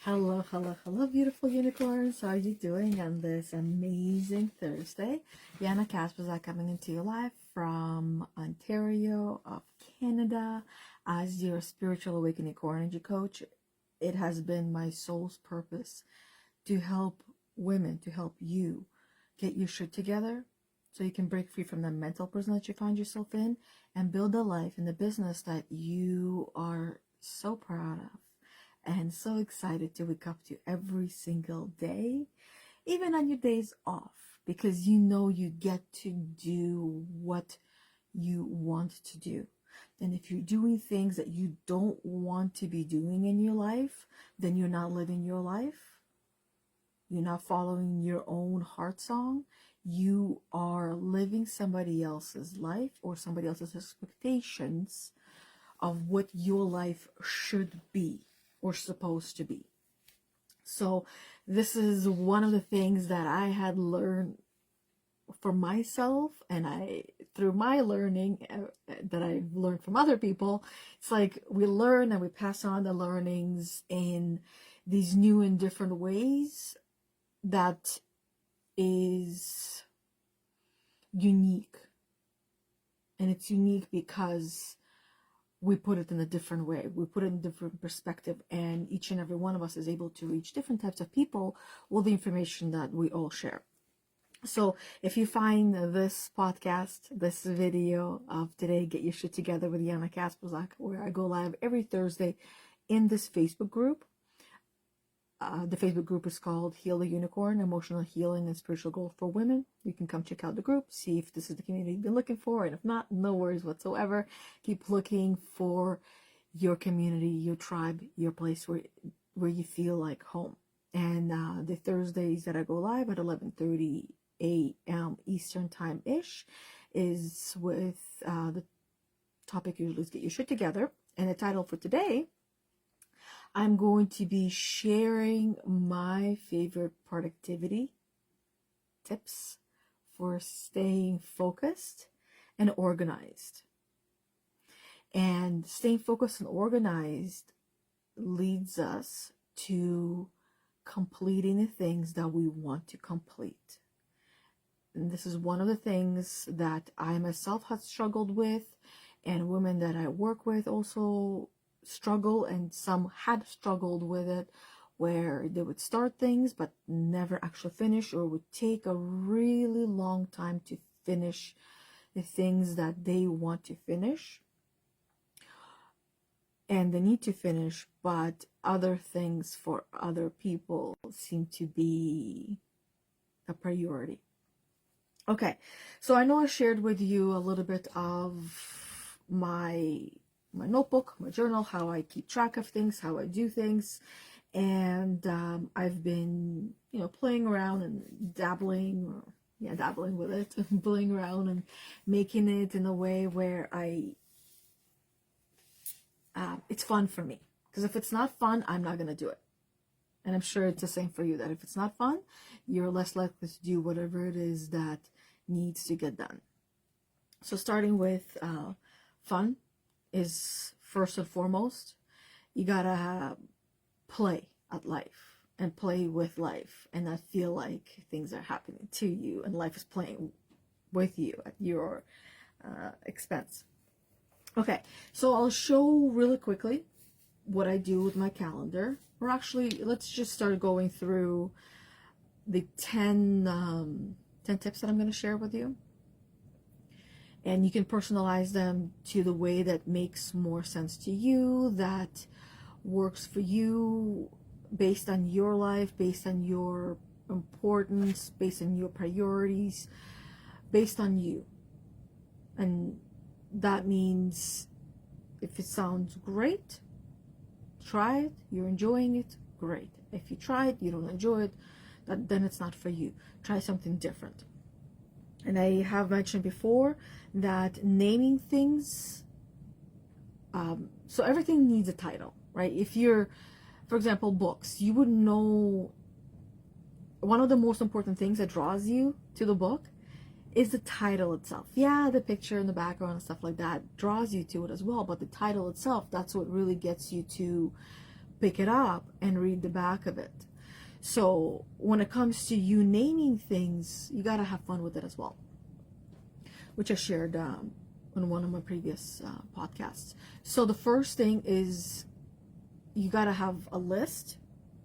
Hello, hello, hello, beautiful unicorns. How are you doing on this amazing Thursday? Yana Kasperczak coming into your life from Ontario of Canada as your spiritual awakening core energy coach. It has been my soul's purpose to help women, to help you get your shit together so you can break free from the mental prison that you find yourself in and build a life in the business that you are so proud of and so excited to wake up to every single day, even on your days off, because you know you get to do what you want to do. And if you're doing things that you don't want to be doing in your life, then you're not living your life. You're not following your own heart song. You are living somebody else's life or somebody else's expectations of what your life should be or supposed to be. So this is one of the things that I had learned for myself, and through my learning that I've learned from other people, it's like we learn and we pass on the learnings in these new and different ways that is unique. And it's unique because we put it in a different way. We put it in a different perspective, and each and every one of us is able to reach different types of people with the information that we all share. So if you find this podcast, this video of today, Get Your Shit Together with Yana Kasperczak, where I go live every Thursday in this Facebook group. The Facebook group is called Heal the Unicorn, Emotional Healing and Spiritual Growth for Women. You can come check out the group, see if this is the community you've been looking for, and if not, no worries whatsoever. Keep looking for your community, your tribe, your place where you feel like home. And the Thursdays that I go live at 11:30 a.m. Eastern Time-ish is with the topic usually is Get Your Shit Together. And the title for today, I'm going to be sharing my favorite productivity tips for staying focused and organized. And staying focused and organized leads us to completing the things that we want to complete. And this is one of the things that I myself have struggled with, and women that I work with also struggle, and some had struggled with it, where they would start things but never actually finish, or would take a really long time to finish the things that they want to finish and they need to finish, but other things for other people seem to be a priority. Okay, so I know I shared with you a little bit of my notebook, my journal, how I keep track of things, how I do things, and I've been, playing around and dabbling with it, playing around and making it in a way where it's fun for me. Because if it's not fun, I'm not gonna do it. And I'm sure it's the same for you, that if it's not fun, you're less likely to do whatever it is that needs to get done. So starting with fun is first and foremost. You gotta play at life and play with life and not feel like things are happening to you and life is playing with you at your expense. Okay, so I'll show really quickly what I do with my calendar. Or actually, let's just start going through the 10 tips that I'm going to share with you. And you can personalize them to the way that makes more sense to you, that works for you, based on your life, based on your importance, based on your priorities, based on you. And that means if it sounds great, try it. You're enjoying it, great. If you try it, you don't enjoy it, then it's not for you. Try something different. And I have mentioned before that naming things, so everything needs a title, right? If you're, for example, books, you would know one of the most important things that draws you to the book is the title itself. Yeah, the picture and the background and stuff like that draws you to it as well, but the title itself, that's what really gets you to pick it up and read the back of it. So when it comes to you naming things, you got to have fun with it as well, which I shared in one of my previous podcasts. So the first thing is you got to have a list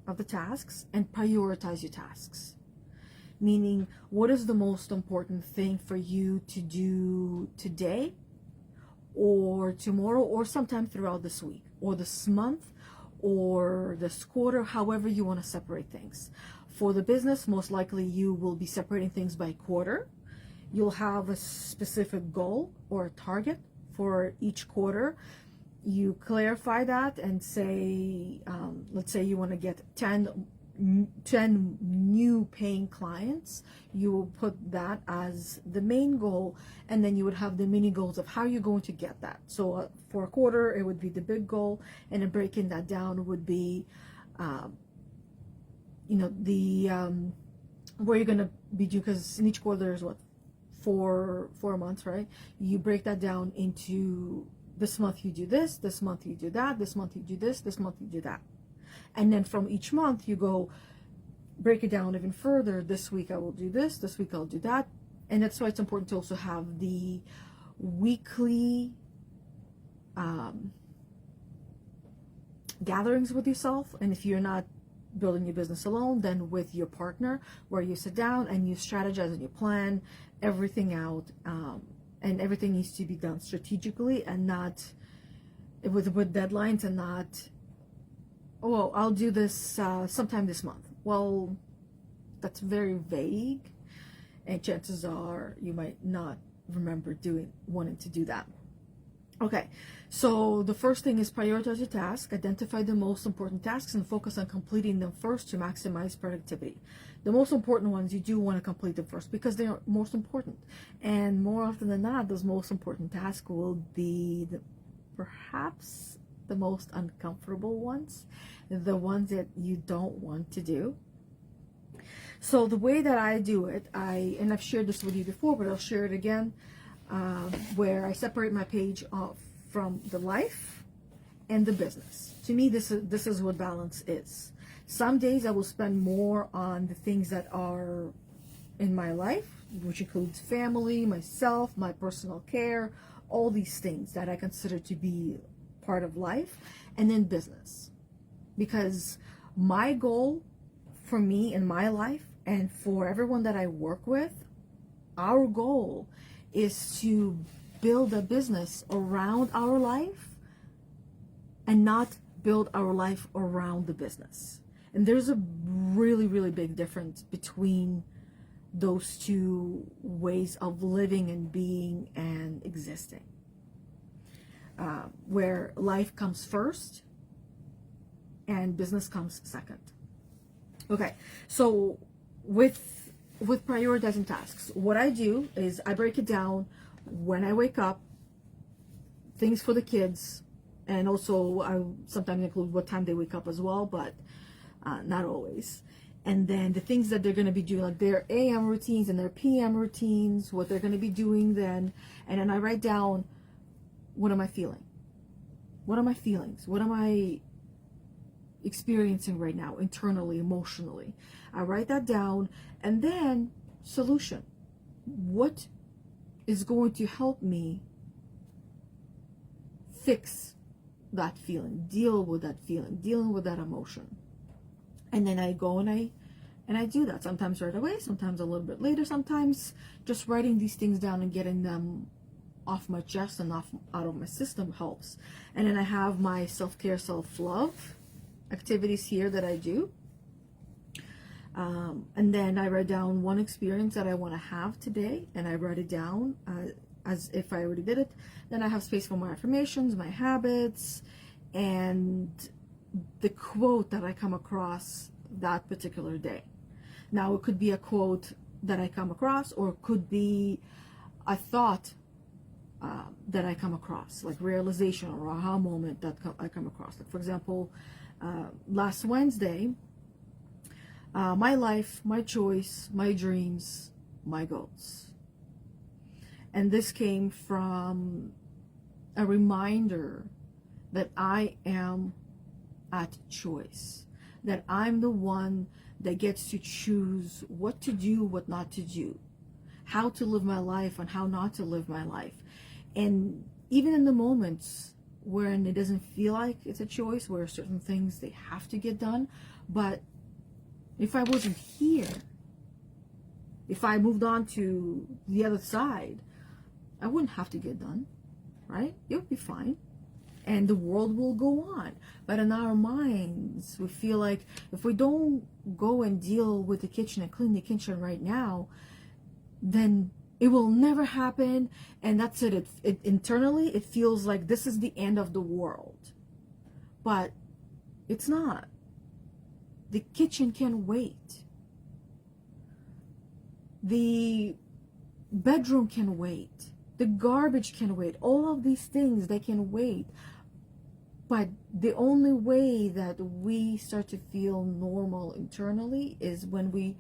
of the tasks and prioritize your tasks. Meaning, what is the most important thing for you to do today or tomorrow or sometime throughout this week or this month or this quarter, however you want to separate things. For the business, most likely you will be separating things by quarter. You'll have a specific goal or a target for each quarter. You clarify that and say, let's say you want to get 10 new paying clients. You will put that as the main goal, and then you would have the mini goals of how you're going to get that. So for a quarter it would be the big goal, and then breaking that down would be where you're going to be doing, because in each quarter there's what, four months, right? You break that down into this month you do this month you do that, this month you do this month you do that. And then from each month you go break it down even further. This week I will do this week I'll do that. And that's why it's important to also have the weekly gatherings with yourself. And if you're not building your business alone, then with your partner, where you sit down and you strategize and you plan everything out, and everything needs to be done strategically and not with deadlines, and not, oh, I'll do this sometime this month. Well, that's very vague, and chances are you might not remember wanting to do that. Okay, so the first thing is prioritize your task, identify the most important tasks, and focus on completing them first to maximize productivity. The most important ones, you do want to complete them first because they're most important. And more often than not, those most important tasks will be perhaps the most uncomfortable ones, the ones that you don't want to do. So the way that I do it, and I've shared this with you before, but I'll share it again, where I separate my page off from the life and the business. To me, this is what balance is. Some days I will spend more on the things that are in my life, which includes family, myself, my personal care, all these things that I consider to be part of life, and then business. Because my goal for me in my life and for everyone that I work with, our goal is to build a business around our life and not build our life around the business. And there's a really, really big difference between those two ways of living and being and existing, where life comes first and business comes second. Okay, so with prioritizing tasks, what I do is I break it down when I wake up, things for the kids, and also I sometimes include what time they wake up as well, but not always. And then the things that they're going to be doing, like their AM routines and their PM routines, what they're going to be doing then. And then I write down, what am I feeling? What are my feelings? What am I experiencing right now, internally, emotionally? I write that down, and then solution. What is going to help me fix that feeling, deal with that feeling, dealing with that emotion? And then I go and I do that, sometimes right away, sometimes a little bit later, sometimes just writing these things down and getting them off my chest and out of my system helps. And then I have my self-care, self-love activities here that I do. And then I write down one experience that I want to have today, and I write it down as if I already did it. Then I have space for my affirmations, my habits, and the quote that I come across that particular day. Now, it could be a quote that I come across, or it could be a thought that I come across, like realization or aha moment that I come across. Like, for example, last Wednesday, my life, my choice, my dreams, my goals. And this came from a reminder that I am at choice, that I'm the one that gets to choose what to do, what not to do, how to live my life and how not to live my life. And even in the moments when it doesn't feel like it's a choice, where certain things they have to get done, but if I wasn't here, if I moved on to the other side, I wouldn't have to get done, right? It would be fine. And the world will go on. But in our minds, we feel like if we don't go and deal with the kitchen and clean the kitchen right now, then it will never happen. And that's it. It internally, it feels like this is the end of the world. But it's not. The kitchen can wait. The bedroom can wait. The garbage can wait. All of these things, they can wait. But the only way that we start to feel normal internally is when we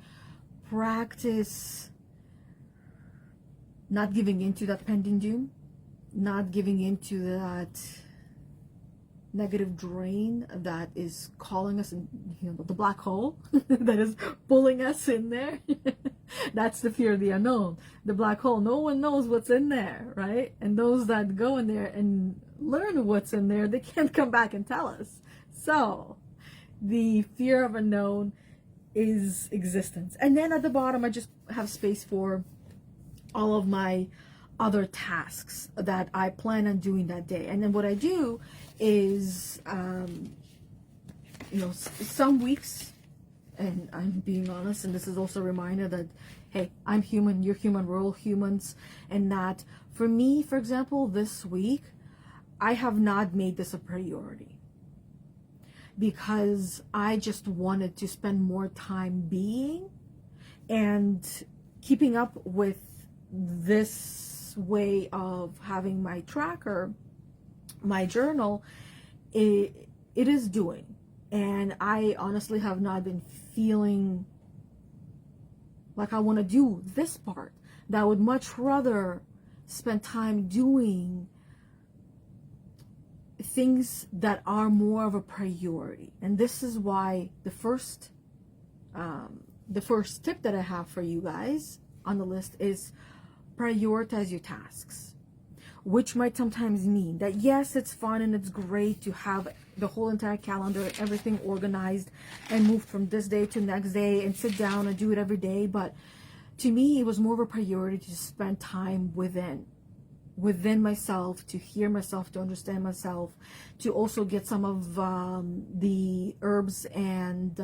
practice not giving into that pending doom, not giving into that negative drain that is calling us in, the black hole that is pulling us in there. That's the fear of the unknown, the black hole. No one knows what's in there, right? And those that go in there and learn what's in there, they can't come back and tell us. So the fear of unknown is existence. And then at the bottom, I just have space for all of my other tasks that I plan on doing that day. And then what I do is, some weeks, and I'm being honest, and this is also a reminder that, hey, I'm human, you're human, we're all humans, and that for me, for example, this week, I have not made this a priority because I just wanted to spend more time being and keeping up with this way of having my tracker, my journal. It is doing, and I honestly have not been feeling like I want to do this part, that I would much rather spend time doing things that are more of a priority. And this is why the first tip that I have for you guys on the list is prioritize your tasks, which might sometimes mean that yes, it's fun and it's great to have the whole entire calendar, everything organized and moved from this day to next day and sit down and do it every day. But to me, it was more of a priority to spend time within myself, to hear myself, to understand myself, to also get some of the herbs and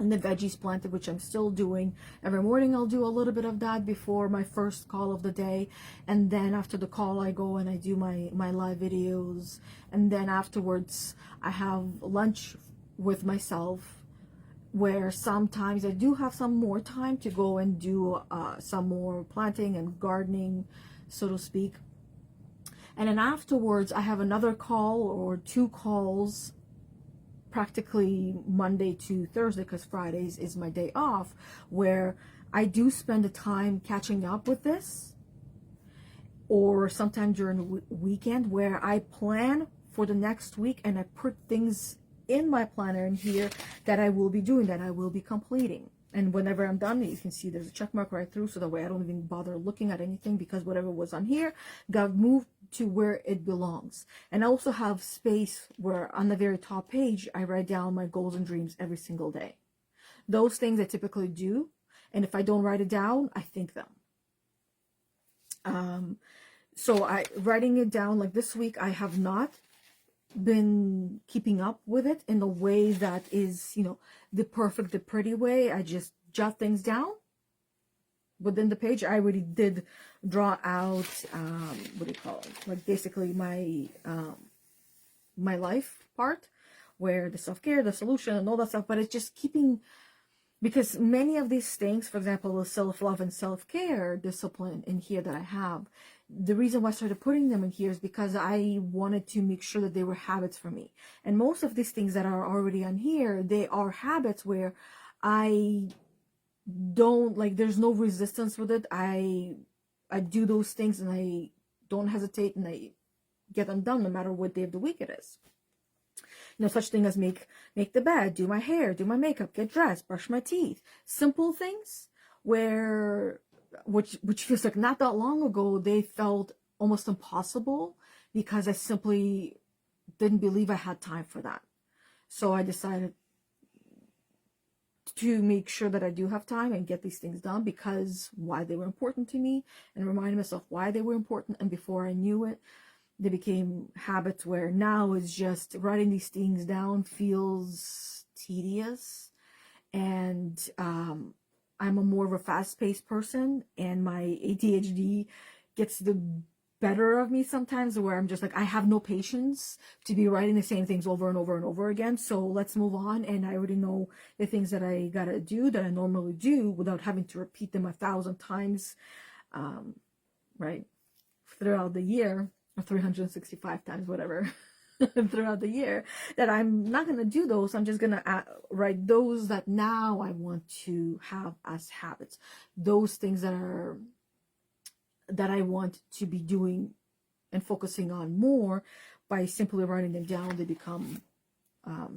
the veggies planted, which I'm still doing. Every morning I'll do a little bit of that before my first call of the day, and then after the call I go and I do my live videos, and then afterwards I have lunch with myself, where sometimes I do have some more time to go and do some more planting and gardening, so to speak. And then afterwards I have another call or two calls, practically Monday to Thursday, because Fridays is my day off, where I do spend the time catching up with this, or sometime during the weekend where I plan for the next week and I put things in my planner in here that I will be doing, that I will be completing. And whenever I'm done, you can see there's a check mark right through, so that way I don't even bother looking at anything, because whatever was on here got moved to where it belongs. And I also have space where on the very top page, I write down my goals and dreams every single day. Those things I typically do, and if I don't write it down, I think them. So writing it down, like this week, I have not been keeping up with it in the way that is, the perfect, the pretty way. I just jot things down within the page. I already did draw out, what do you call it? Like basically my life part, where the self-care, the solution and all that stuff, but it's just keeping, because many of these things, for example, the self-love and self-care discipline in here that I have, the reason why I started putting them in here is because I wanted to make sure that they were habits for me. And most of these things that are already on here, they are habits where I don't, like, there's no resistance with it. I do those things and I don't hesitate, and I get them done no matter what day of the week it is. such thing as make the bed, do my hair, do my makeup, get dressed, brush my teeth. Simple things which feels like not that long ago, they felt almost impossible because I simply didn't believe I had time for that. So I decided to make sure that I do have time and get these things done because why they were important to me, and remind myself why they were important. And before I knew it, they became habits where now it's just writing these things down feels tedious. And I'm a more of a fast-paced person, and my ADHD gets the better of me sometimes, where I'm just like, I have no patience to be writing the same things over and over and over again. So let's move on. And I already know the things that I gotta do that I normally do without having to repeat them 1,000 times, right, throughout the year, or 365 times, whatever, throughout the year, that I'm not going to do those. I'm just going to write those that now I want to have as habits. Those things that I want to be doing and focusing on more. By simply writing them down, they become part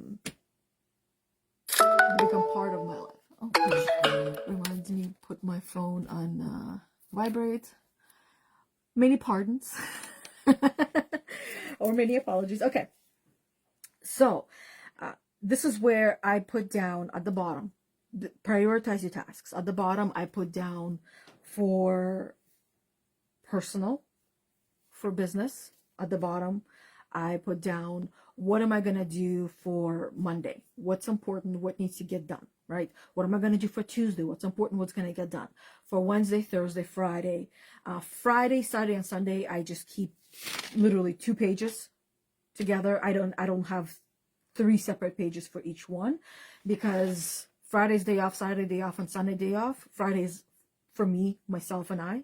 of my life. Okay, reminds me to put my phone on vibrate. Many pardons. Or many apologies. Okay, so this is where I put down at the bottom, prioritize your tasks. At the bottom, I put down for personal, for business. At the bottom, I put down what am I going to do for Monday? What's important? What needs to get done, right? What am I going to do for Tuesday? What's important? What's going to get done? For Wednesday, Thursday, Friday. Friday, Saturday, and Sunday, I just keep literally 2 pages together. I don't have 3 separate pages for each one, because Friday's day off, Saturday day off, and Sunday day off. Friday's for me, myself, and I.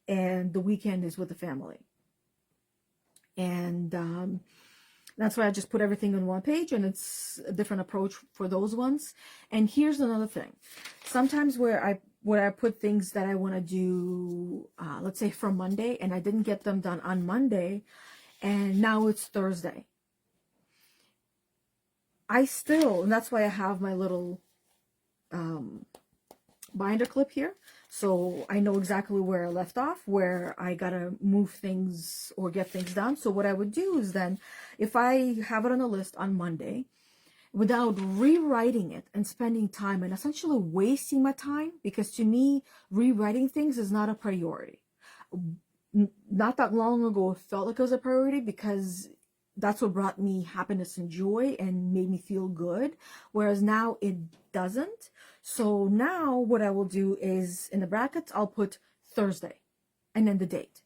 And the weekend is with the family. And that's why I just put everything on one page, and it's a different approach for those ones. And here's another thing. Sometimes where I put things that I want to do, let's say for Monday, and I didn't get them done on Monday, and now it's Thursday. And that's why I have my little binder clip here. So I know exactly where I left off, where I gotta move things or get things done. So what I would do is then, if I have it on a list on Monday, without rewriting it and spending time and essentially wasting my time, because to me, rewriting things is not a priority. Not that long ago, it felt like it was a priority because that's what brought me happiness and joy and made me feel good. Whereas now it doesn't. So now what I will do is, in the brackets, I'll put Thursday and then the date.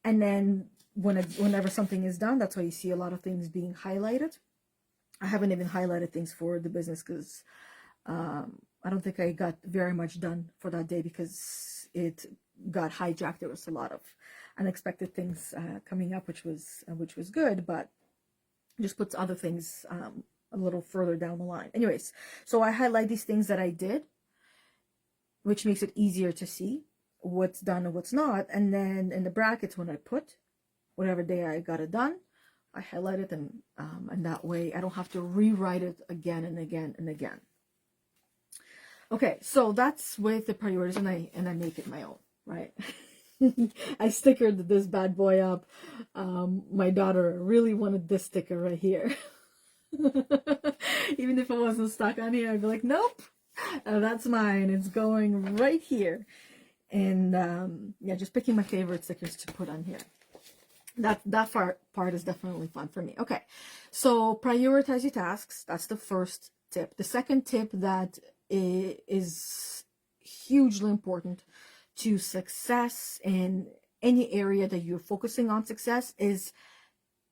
And then whenever something is done, that's why you see a lot of things being highlighted. I haven't even highlighted things for the business because I don't think I got very much done for that day because it got hijacked. There was a lot of unexpected things coming up, which was good, but just puts other things a little further down the line. Anyways, so I highlight these things that I did, which makes it easier to see what's done and what's not. And then in the brackets, when I put whatever day I got it done, I highlight it, and that way I don't have to rewrite it again and again and again. Okay, so that's with the priorities, and I make it my own, right? I stickered this bad boy up. My daughter really wanted this sticker right here. Even if it wasn't stuck on here, I'd be like, nope, that's mine. It's going right here. And yeah, just picking my favorite stickers to put on here. That part is definitely fun for me. Okay, so prioritize your tasks. That's the first tip. The second tip that is hugely important to success in any area that you're focusing on success is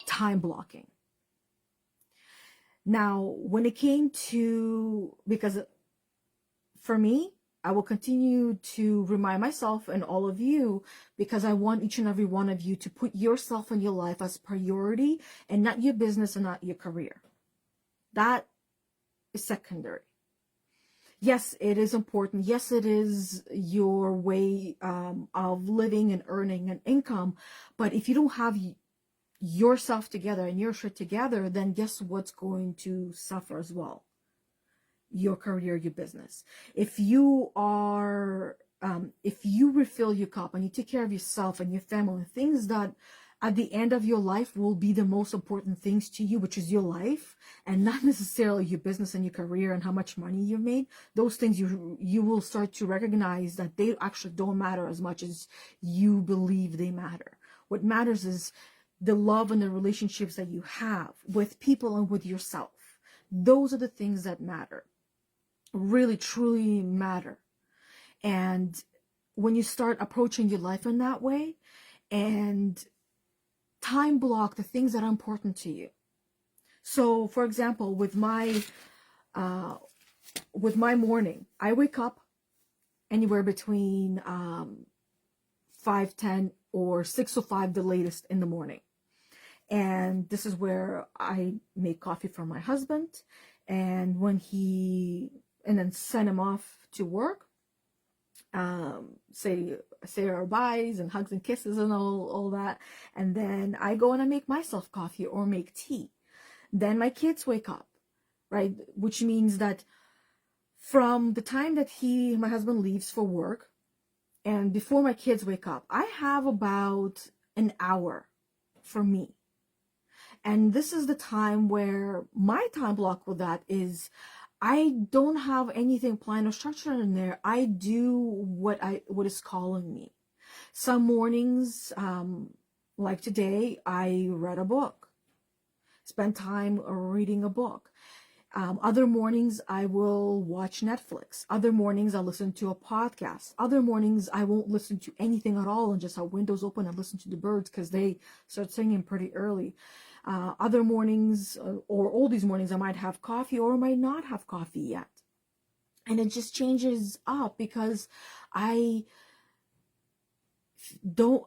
time blocking. Now, when it came to, because for me, I will continue to remind myself and all of you, because I want each and every one of you to put yourself and your life as priority and not your business and not your career. That is secondary. Yes, it is important. Yes, it is your way of living and earning an income. But if you don't have yourself together and your shit together, then guess what's going to suffer as well? Your career, your business. If you refill your cup and you take care of yourself and your family, things that at the end of your life will be the most important things to you, which is your life, and not necessarily your business and your career and how much money you've made. Those things you will start to recognize that they actually don't matter as much as you believe they matter. What matters is the love and the relationships that you have with people and with yourself. Those are the things that matter, really truly matter. And when you start approaching your life in that way and time block the things that are important to you. So for example, with my morning, I wake up anywhere between 5:10 or 6:05 the latest in the morning. And this is where I make coffee for my husband, and then send him off to work. Say our byes and hugs and kisses and all that. And then I go and I make myself coffee or make tea. Then my kids wake up, right? Which means that from the time that my husband leaves for work and before my kids wake up, I have about an hour for me. And this is the time where my time block with that is I don't have anything planned or structured in there. I do what is calling me. Some mornings, like today, I read a book, spend time reading a book. Other mornings, I will watch Netflix. Other mornings, I'll listen to a podcast. Other mornings, I won't listen to anything at all and just have windows open and listen to the birds because they start singing pretty early. Other mornings, or all these mornings, I might have coffee or I might not have coffee yet. And it just changes up because I don't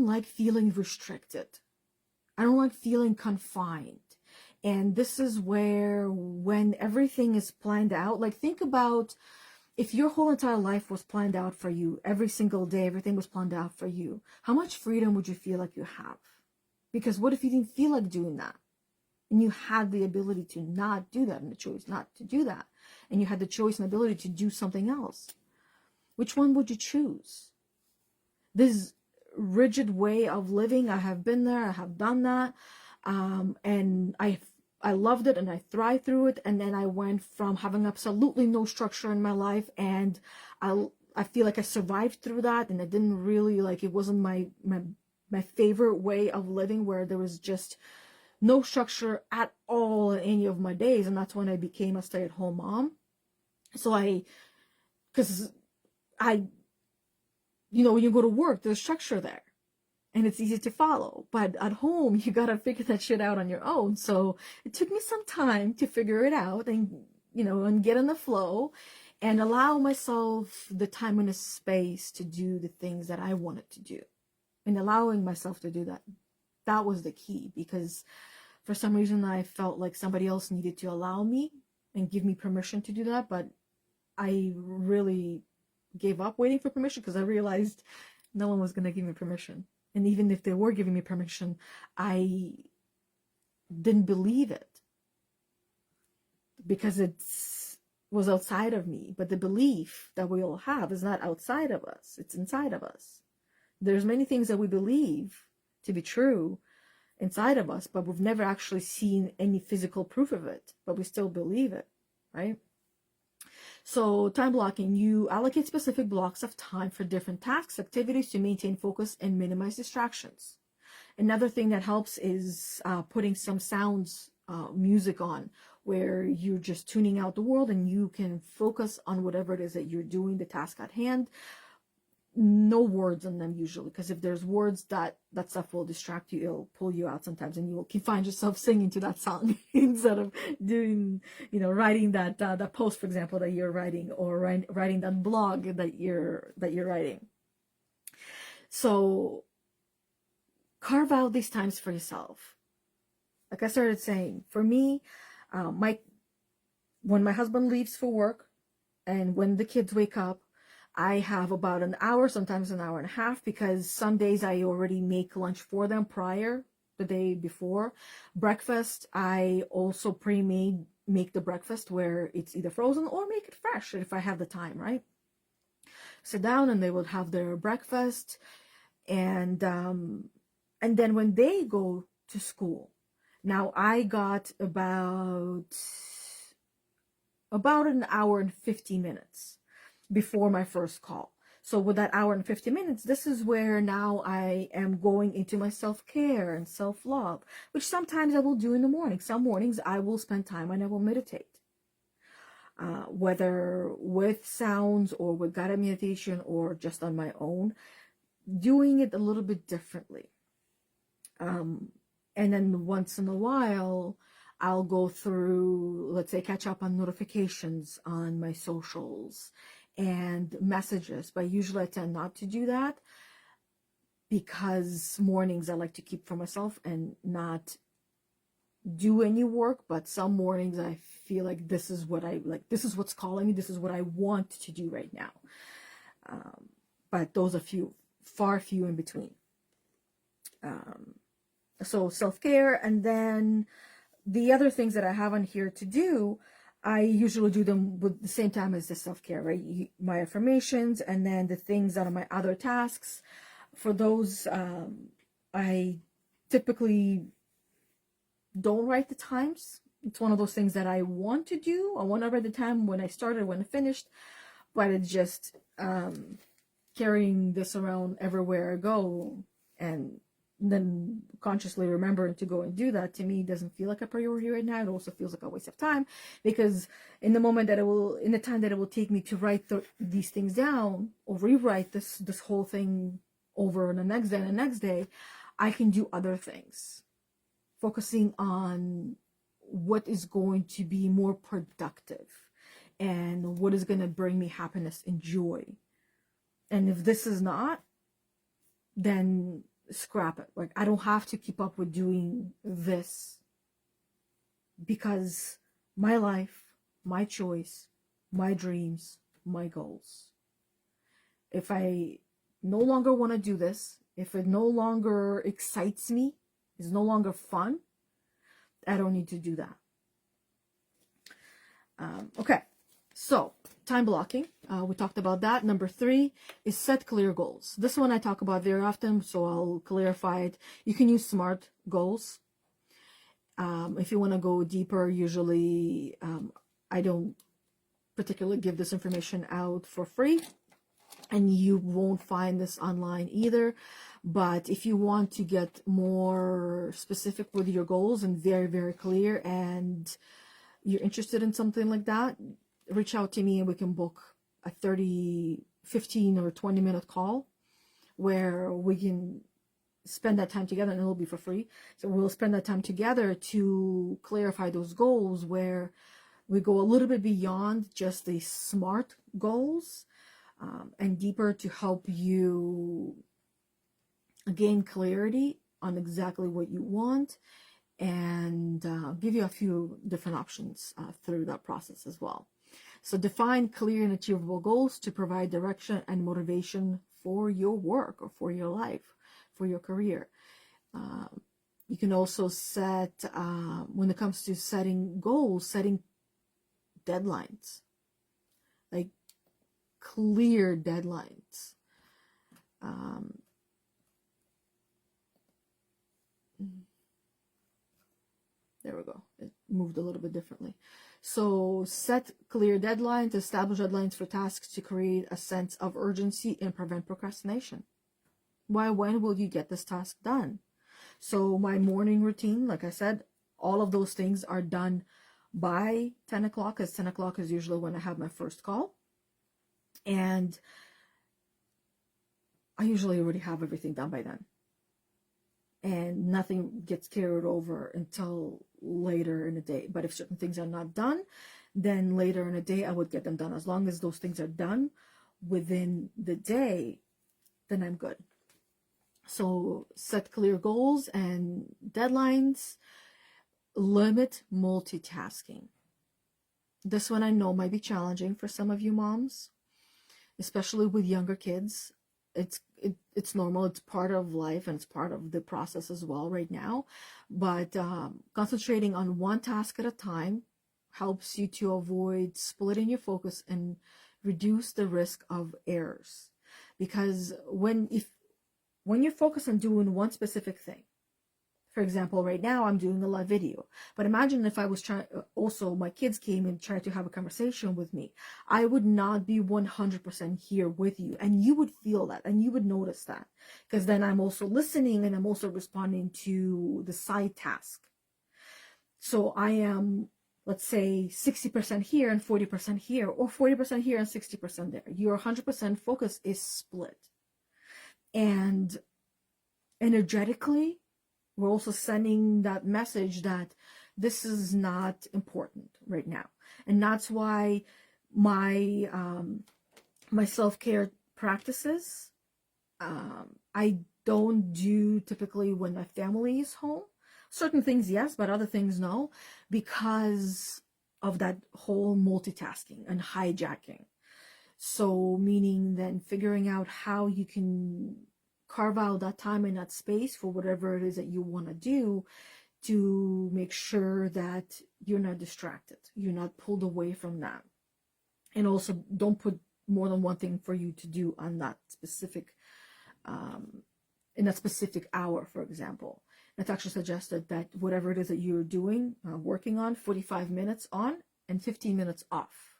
like feeling restricted. I don't like feeling confined. And this is where, when everything is planned out, like think about if your whole entire life was planned out for you, every single day, everything was planned out for you, how much freedom would you feel like you have? Because what if you didn't feel like doing that? And you had the ability to not do that and the choice not to do that. And you had the choice and ability to do something else. Which one would you choose? This rigid way of living, I have been there, I have done that. And I loved it and I thrived through it. And then I went from having absolutely no structure in my life, and I feel like I survived through that, and I didn't really it wasn't my favorite way of living, where there was just no structure at all in any of my days. And that's when I became a stay-at-home mom. So because when you go to work, there's structure there and it's easy to follow, but at home you gotta figure that shit out on your own. So it took me some time to figure it out and get in the flow and allow myself the time and the space to do the things that I wanted to do. And allowing myself to do that was the key, because for some reason I felt like somebody else needed to allow me and give me permission to do that. But I really gave up waiting for permission, because I realized no one was going to give me permission. And even if they were giving me permission, I didn't believe it, because it was outside of me. But the belief that we all have is not outside of us, it's inside of us. There's many things that we believe to be true inside of us, but we've never actually seen any physical proof of it, but we still believe it, right? So time blocking, you allocate specific blocks of time for different tasks, activities to maintain focus and minimize distractions. Another thing that helps is putting some sounds, music on, where you're just tuning out the world and you can focus on whatever it is that you're doing, the task at hand. No words in them usually, because if there's words, that stuff will distract you. It'll pull you out sometimes, and you can find yourself singing to that song instead of doing, writing that post, for example, that you're writing, or writing that blog that you're writing. So carve out these times for yourself. Like I started saying, for me, when my husband leaves for work and when the kids wake up, I have about an hour, sometimes an hour and a half, because some days I already make lunch for them prior the day before. Breakfast, I also make the breakfast where it's either frozen or make it fresh if I have the time, right? Sit down and they would have their breakfast, and then when they go to school, now I got about an hour and 50 minutes before my first call. So with that hour and 50 minutes, this is where now I am going into my self-care and self-love, which sometimes I will do in the morning. Some mornings I will spend time and I will meditate. Whether with sounds or with guided meditation or just on my own, doing it a little bit differently. And then once in a while, I'll go through, let's say, catch up on notifications on my socials and messages. But usually I tend not to do that because mornings I like to keep for myself and not do any work. But some mornings I feel like this is what I like, this is what's calling me, this is what I want to do right now. But those are far few in between. So self-care, and then the other things that I have on here to do, I usually do them with the same time as the self-care, right? My affirmations, and then the things that are my other tasks. For those, I typically don't write the times. It's one of those things that I want to do. I want to write the time when I started, when I finished, but it's just carrying this around everywhere I go, and then consciously remembering to go and do that, to me, doesn't feel like a priority right now. It also feels like a waste of time, because in the moment that in the time that it will take me to write these things down or rewrite this whole thing over the next day and the next day, I can do other things, focusing on what is going to be more productive and what is going to bring me happiness and joy. And if this is not, then scrap it. Like, I don't have to keep up with doing this, because my life, my choice, my dreams, my goals. If I no longer want to do this, if it no longer excites me, is no longer fun, I don't need to do that. Okay, so time blocking, we talked about that. Number 3 is set clear goals. This one I talk about very often, so I'll clarify it. You can use SMART goals. If you want to go deeper, usually I don't particularly give this information out for free, and you won't find this online either. But if you want to get more specific with your goals and very, very clear, and you're interested in something like that, reach out to me and we can book a 30, 15 or 20 minute call where we can spend that time together, and it'll be for free. So we'll spend that time together to clarify those goals, where we go a little bit beyond just the SMART goals, and deeper, to help you gain clarity on exactly what you want, and give you a few different options through that process as well. So define clear and achievable goals to provide direction and motivation for your work or for your life, for your career. You can also set, when it comes to setting goals, setting deadlines, like clear deadlines. There we go. It moved a little bit differently. So set clear deadlines, establish deadlines for tasks to create a sense of urgency and prevent procrastination. When will you get this task done? So my morning routine, like I said, all of those things are done by 10 o'clock, as 10 o'clock is usually when I have my first call. And I usually already have everything done by then. And nothing gets carried over until later in the day. But if certain things are not done, then later in the day I would get them done. As long as those things are done within the day, then I'm good. So set clear goals and deadlines. Limit multitasking. This one I know might be challenging for some of you moms, especially with younger kids. it's normal. It's part of life and it's part of the process as well right now. But concentrating on one task at a time helps you to avoid splitting your focus and reduce the risk of errors. Because when you're focused on doing one specific thing, for example, right now I'm doing a live video, but imagine if I was trying, also my kids came and tried to have a conversation with me, I would not be 100% here with you, and you would feel that and you would notice that, because then I'm also listening and I'm also responding to the side task. So I am, let's say, 60% here and 40% here, or 40% here and 60% there. Your 100% focus is split. And energetically, we're also sending that message that this is not important right now. And that's why my my self-care practices, I don't do typically when my family is home. Certain things, yes, but other things, no, because of that whole multitasking and hijacking. So meaning then figuring out how you can carve out that time and that space for whatever it is that you want to do, to make sure that you're not distracted, you're not pulled away from that. And also don't put more than one thing for you to do on that specific in a specific hour, for example. It's actually suggested that whatever it is that you're doing, working on, 45 minutes on and 15 minutes off,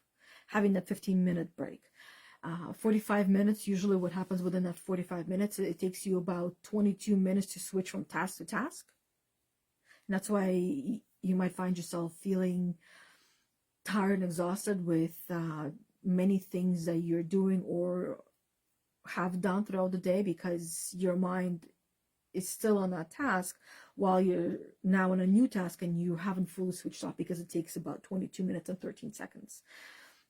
having that 15-minute break. 45 minutes, usually what happens within that 45 minutes, it takes you about 22 minutes to switch from task to task. And that's why you might find yourself feeling tired and exhausted with many things that you're doing or have done throughout the day, because your mind is still on that task while you're now on a new task and you haven't fully switched off, because it takes about 22 minutes and 13 seconds.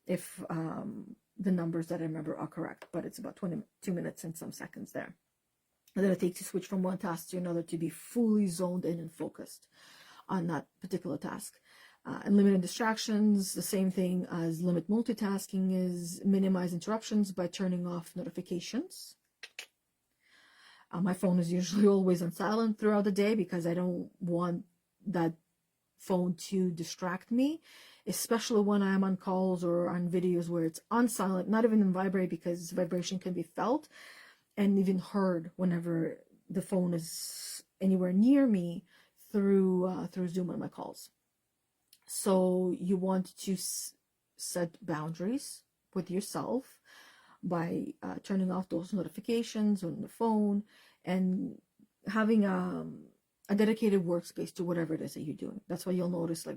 If the numbers that I remember are correct, but it's about 22 minutes and some seconds there. And then it takes you to switch from one task to another to be fully zoned in and focused on that particular task. And limiting distractions, the same thing as limit multitasking, is minimize interruptions by turning off notifications. My phone is usually always on silent throughout the day because I don't want that phone to distract me, especially when I'm on calls or on videos where it's on silent, not even in vibrate, because vibration can be felt and even heard whenever the phone is anywhere near me through Zoom on my calls. So you want to set boundaries with yourself by turning off those notifications on the phone and having a dedicated workspace to whatever it is that you're doing. That's why you'll notice, like,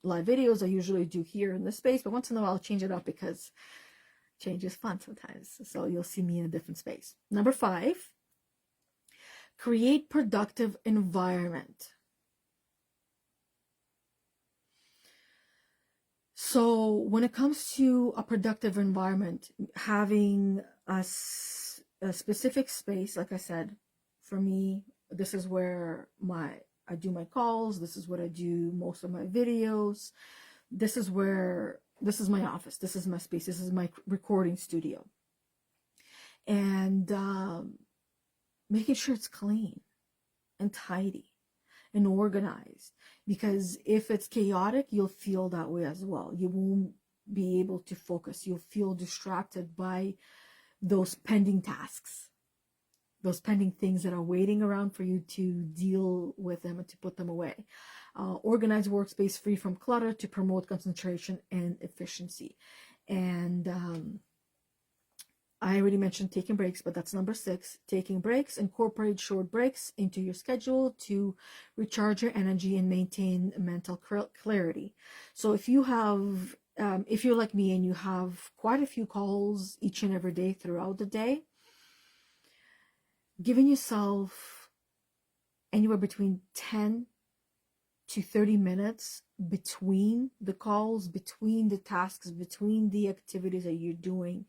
live videos I usually do here in this space, but once in a while I'll change it up because change is fun sometimes. So you'll see me in a different space. Number 5, create productive environment. So when it comes to a productive environment, having a specific space, like I said, for me, this is where I do my calls. This is what I do most of my videos. This is my office. This is my space. This is my recording studio. And making sure it's clean and tidy and organized, because if it's chaotic, you'll feel that way as well. You won't be able to focus. You'll feel distracted by those pending tasks, those pending things that are waiting around for you to deal with them and to put them away. Organized workspace free from clutter to promote concentration and efficiency. And I already mentioned taking breaks, but that's number 6. Taking breaks. Incorporate short breaks into your schedule to recharge your energy and maintain mental clarity. So if you have, if you're like me and you have quite a few calls each and every day throughout the day, giving yourself anywhere between 10 to 30 minutes between the calls, between the tasks, between the activities that you're doing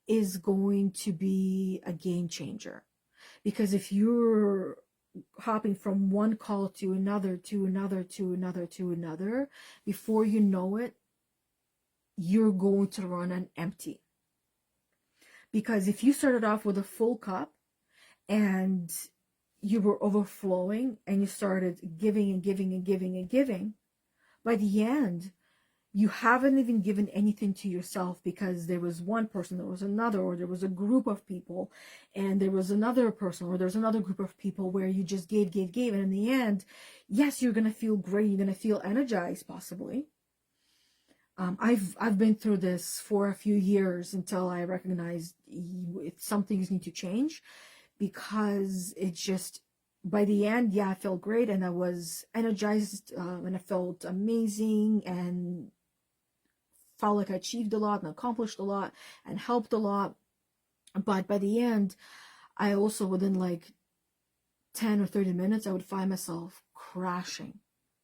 is going to be a game changer. Because if you're hopping from one call to another, to another, to another, to another, before you know it, you're going to run on empty. Because if you started off with a full cup and you were overflowing and you started giving and giving and giving and giving, by the end, you haven't even given anything to yourself, because there was one person, there was another, or there was a group of people, and there was another person, or there's another group of people, where you just gave, and in the end, yes, you're going to feel great, you're going to feel energized, possibly. I've been through this for a few years until I recognized some things need to change, because it just, by the end, yeah, I felt great, and I was energized, and I felt amazing, and felt like I achieved a lot and accomplished a lot and helped a lot. But by the end, I also, within like 10 or 30 minutes, I would find myself crashing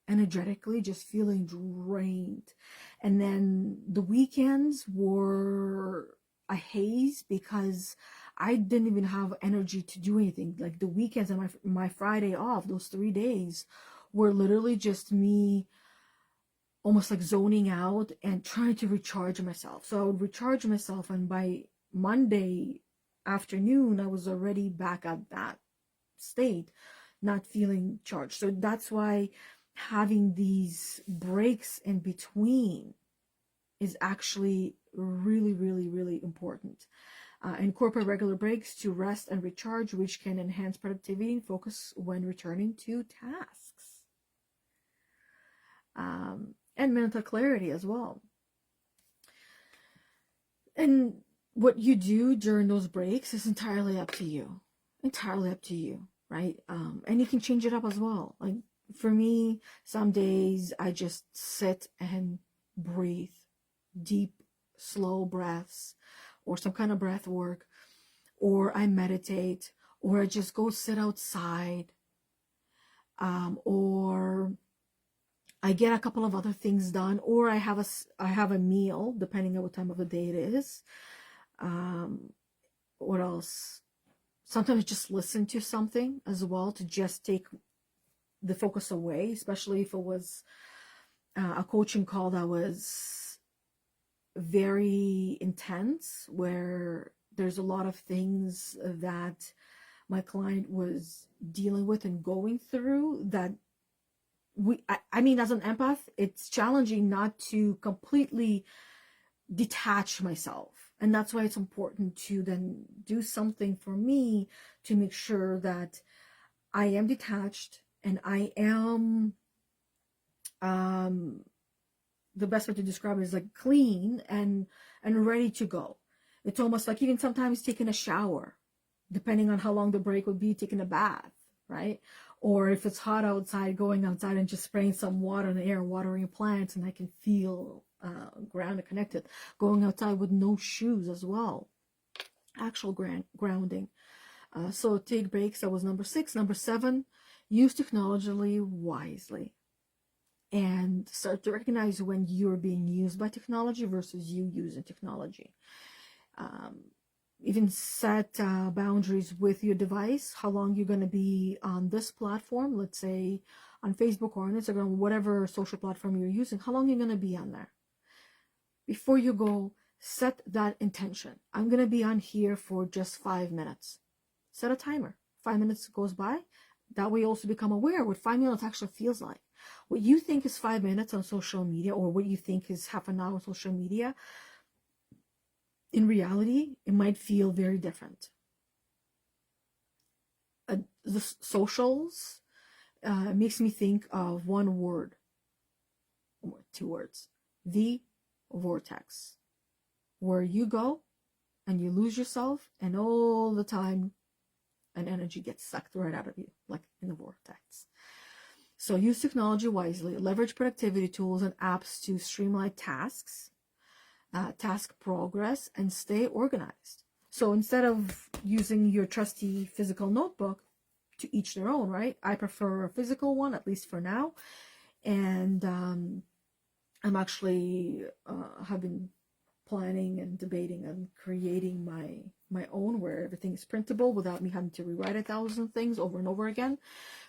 energetically, just feeling drained. And then the weekends were a haze, because I didn't even have energy to do anything. Like the weekends and my Friday off, those 3 days were literally just me almost like zoning out and trying to recharge myself. So I would recharge myself, and by Monday afternoon, I was already back at that state, not feeling charged. So that's why having these breaks in between is actually really, really, really important. Incorporate regular breaks to rest and recharge, which can enhance productivity and focus when returning to tasks. And mental clarity as well. And what you do during those breaks is entirely up to you. Entirely up to you, right? And you can change it up as well. Like for me, some days I just sit and breathe deep, slow breaths, or some kind of breath work, or I meditate, or I just go sit outside, or I get a couple of other things done, or I have a meal, depending on what time of the day it is. What else? Sometimes just listen to something as well, to just take the focus away, especially if it was a coaching call that was very intense, where there's a lot of things that my client was dealing with and going through, that I mean, as an empath, it's challenging not to completely detach myself. And that's why it's important to then do something for me to make sure that I am detached and I am, the best way to describe it is like clean and ready to go. It's almost like even sometimes taking a shower, depending on how long the break would be, taking a bath, right? Or if it's hot outside, going outside and just spraying some water in the air, watering plants, and I can feel grounded, connected. Going outside with no shoes as well. Actual grounding. So take breaks. That was number 6. Number 7, use technology wisely. And start to recognize when you're being used by technology versus you using technology. Even set boundaries with your device, how long you're going to be on this platform, let's say on Facebook or on Instagram, whatever social platform you're using, how long you're going to be on there. Before you go, set that intention. I'm going to be on here for just 5 minutes. Set a timer. 5 minutes goes by. That way you also become aware what 5 minutes actually feels like. What you think is 5 minutes on social media, or what you think is half an hour on social media, in reality, it might feel very different. The socials makes me think of one word, or 2 words, the vortex, where you go and you lose yourself, and all the time an energy gets sucked right out of you, like in the vortex. So use technology wisely, leverage productivity tools and apps to streamline tasks, task progress, and stay organized. So instead of using your trusty physical notebook, to each their own, right? I prefer a physical one, at least for now. And I'm actually have been planning and debating and creating my own, where everything is printable without me having to rewrite 1,000 things over and over again,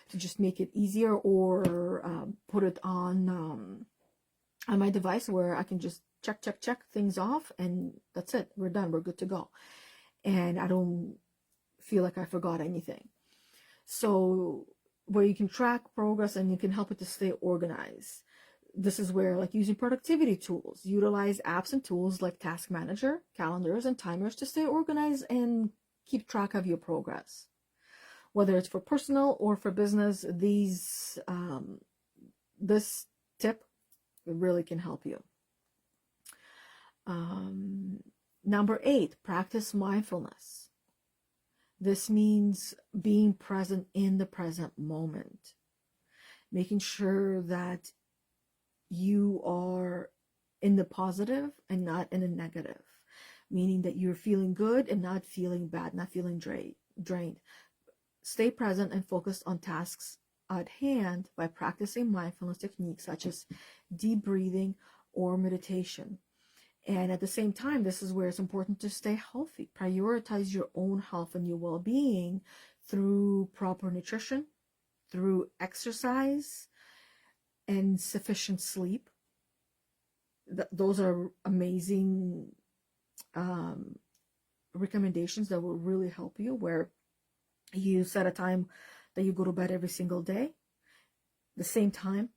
to just make it easier, or put it on my device where I can just check things off, and that's it. We're done. We're good to go. and I don't feel like I forgot anything. So where you can track progress and you can help it to stay organized. This is where, like, using productivity tools, utilize apps and tools like Task Manager, calendars, and timers to stay organized and keep track of your progress. Whether it's for personal or for business, this tip really can help you. Number 8, practice mindfulness. This means being present in the present moment, making sure that you are in the positive and not in the negative, meaning that you're feeling good and not feeling bad, not feeling drained. Stay present and focused on tasks at hand by practicing mindfulness techniques such as deep breathing or meditation. And at the same time, this is where it's important to stay healthy. Prioritize your own health and your well-being through proper nutrition, through exercise, and sufficient sleep. Those are amazing recommendations that will really help you, where you set a time that you go to bed every single day, the same time.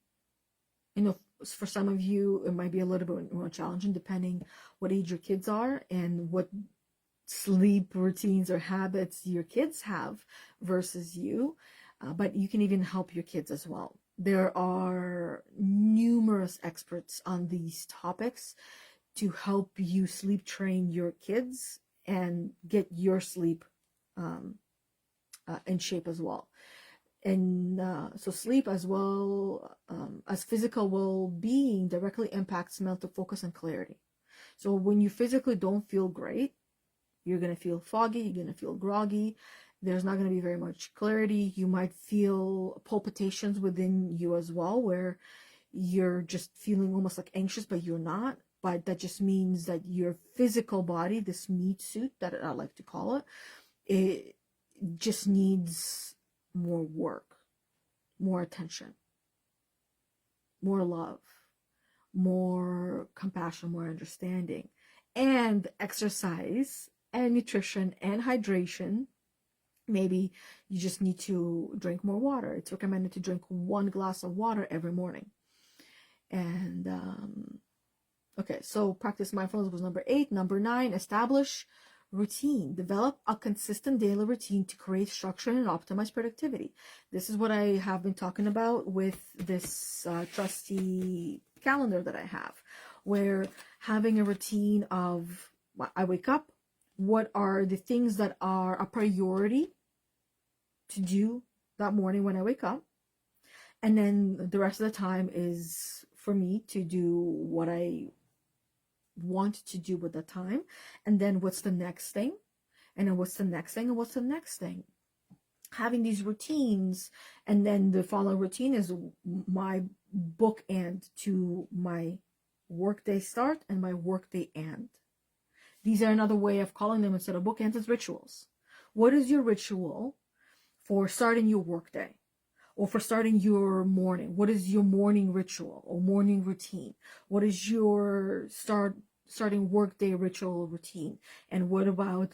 For some of you, it might be a little bit more challenging depending what age your kids are and what sleep routines or habits your kids have versus you. But you can even help your kids as well. There are numerous experts on these topics to help you sleep train your kids and get your sleep in shape as well. And so sleep, as well as physical well-being, directly impacts mental focus and clarity. So when you physically don't feel great, you're going to feel foggy, you're going to feel groggy, there's not going to be very much clarity. You might feel palpitations within you as well, where you're just feeling almost like anxious, but you're not. But that just means that your physical body, this meat suit that I like to call it just needs more work, more attention, more love, more compassion, more understanding, and exercise and nutrition and hydration. Maybe you just need to drink more water. It's recommended to drink 1 glass of water every morning. And okay, so practice mindfulness was number 8. Number 9, establish routine. Develop a consistent daily routine to create structure and optimize productivity. This is what I have been talking about with this trusty calendar that I have, where having a routine of, I wake up, what are the things that are a priority to do that morning when I wake up, and then the rest of the time is for me to do what I want to do with the time, and then what's the next thing, and then what's the next thing, and what's the next thing. Having these routines, and then the following routine is my bookend to my workday start and my workday end. These are another way of calling them, instead of bookends, is rituals. What is your ritual for starting your workday, or for starting your morning? What is your morning ritual or morning routine? What is your starting workday ritual routine? And what about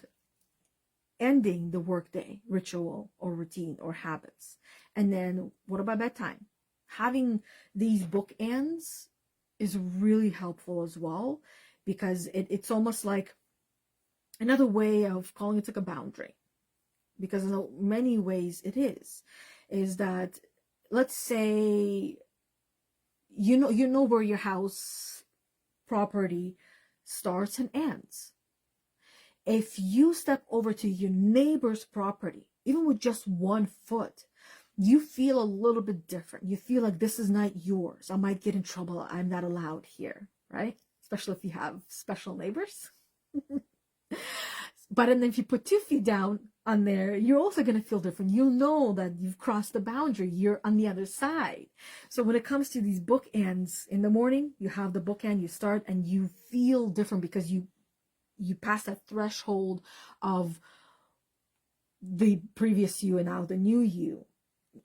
ending the workday ritual or routine or habits? And then what about bedtime? Having these bookends is really helpful as well, because it's almost like another way of calling it like a boundary, because in many ways it is that, let's say you know where your house property starts and ends. If you step over to your neighbor's property, even with just 1 foot, you feel a little bit different. You feel like, this is not yours. I might get in trouble. I'm not allowed here, right? Especially if you have special neighbors. But and then if you put 2 feet down on there, you're also going to feel different. You'll know that you've crossed the boundary. You're on the other side. So when it comes to these bookends, in the morning, you have the bookend, you start, and you feel different because you pass that threshold of the previous you and now the new you,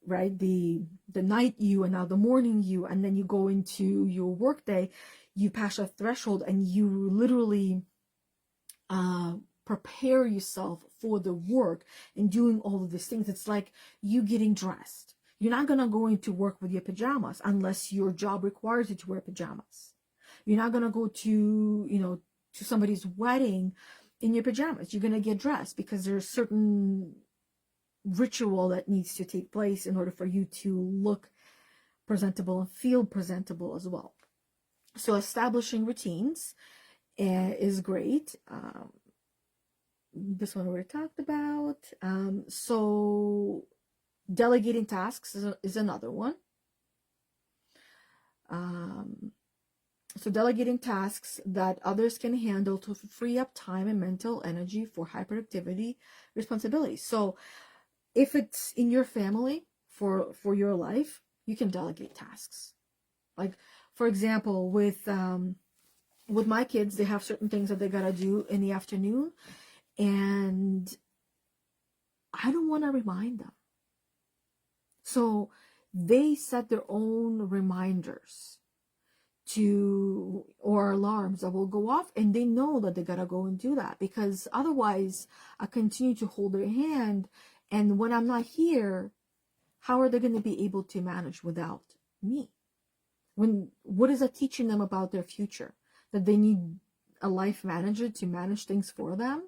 right? The night you and now the morning you, and then you go into your workday, you pass a threshold and you literally prepare yourself for the work and doing all of these things. It's like you getting dressed. You're not going to go into work with your pajamas unless your job requires you to wear pajamas. You're not going to go to, to somebody's wedding in your pajamas. You're going to get dressed because there's certain ritual that needs to take place in order for you to look presentable and feel presentable as well. So establishing routines is great. This one we already talked about. So delegating tasks is another one. So delegating tasks that others can handle to free up time and mental energy for high productivity responsibilities. So if it's in your family, for your life, you can delegate tasks. Like, for example, with my kids, they have certain things that they gotta do in the afternoon, and I don't want to remind them. So they set their own reminders or alarms that will go off, and they know that they gotta go and do that, because otherwise I continue to hold their hand, and when I'm not here, how are they going to be able to manage without me? What is that teaching them about their future? That they need a life manager to manage things for them,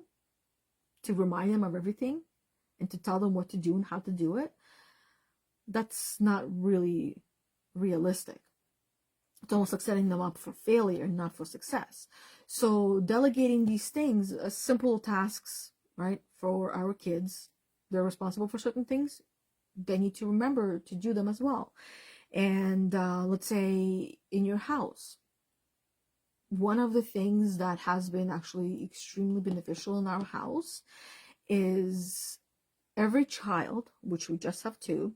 to remind them of everything, and to tell them what to do and how to do it? That's not really realistic. It's almost like setting them up for failure and not for success. So delegating these things, simple tasks, right, for our kids, they're responsible for certain things. They need to remember to do them as well. And let's say in your house, one of the things that has been actually extremely beneficial in our house is every child, which we just have two,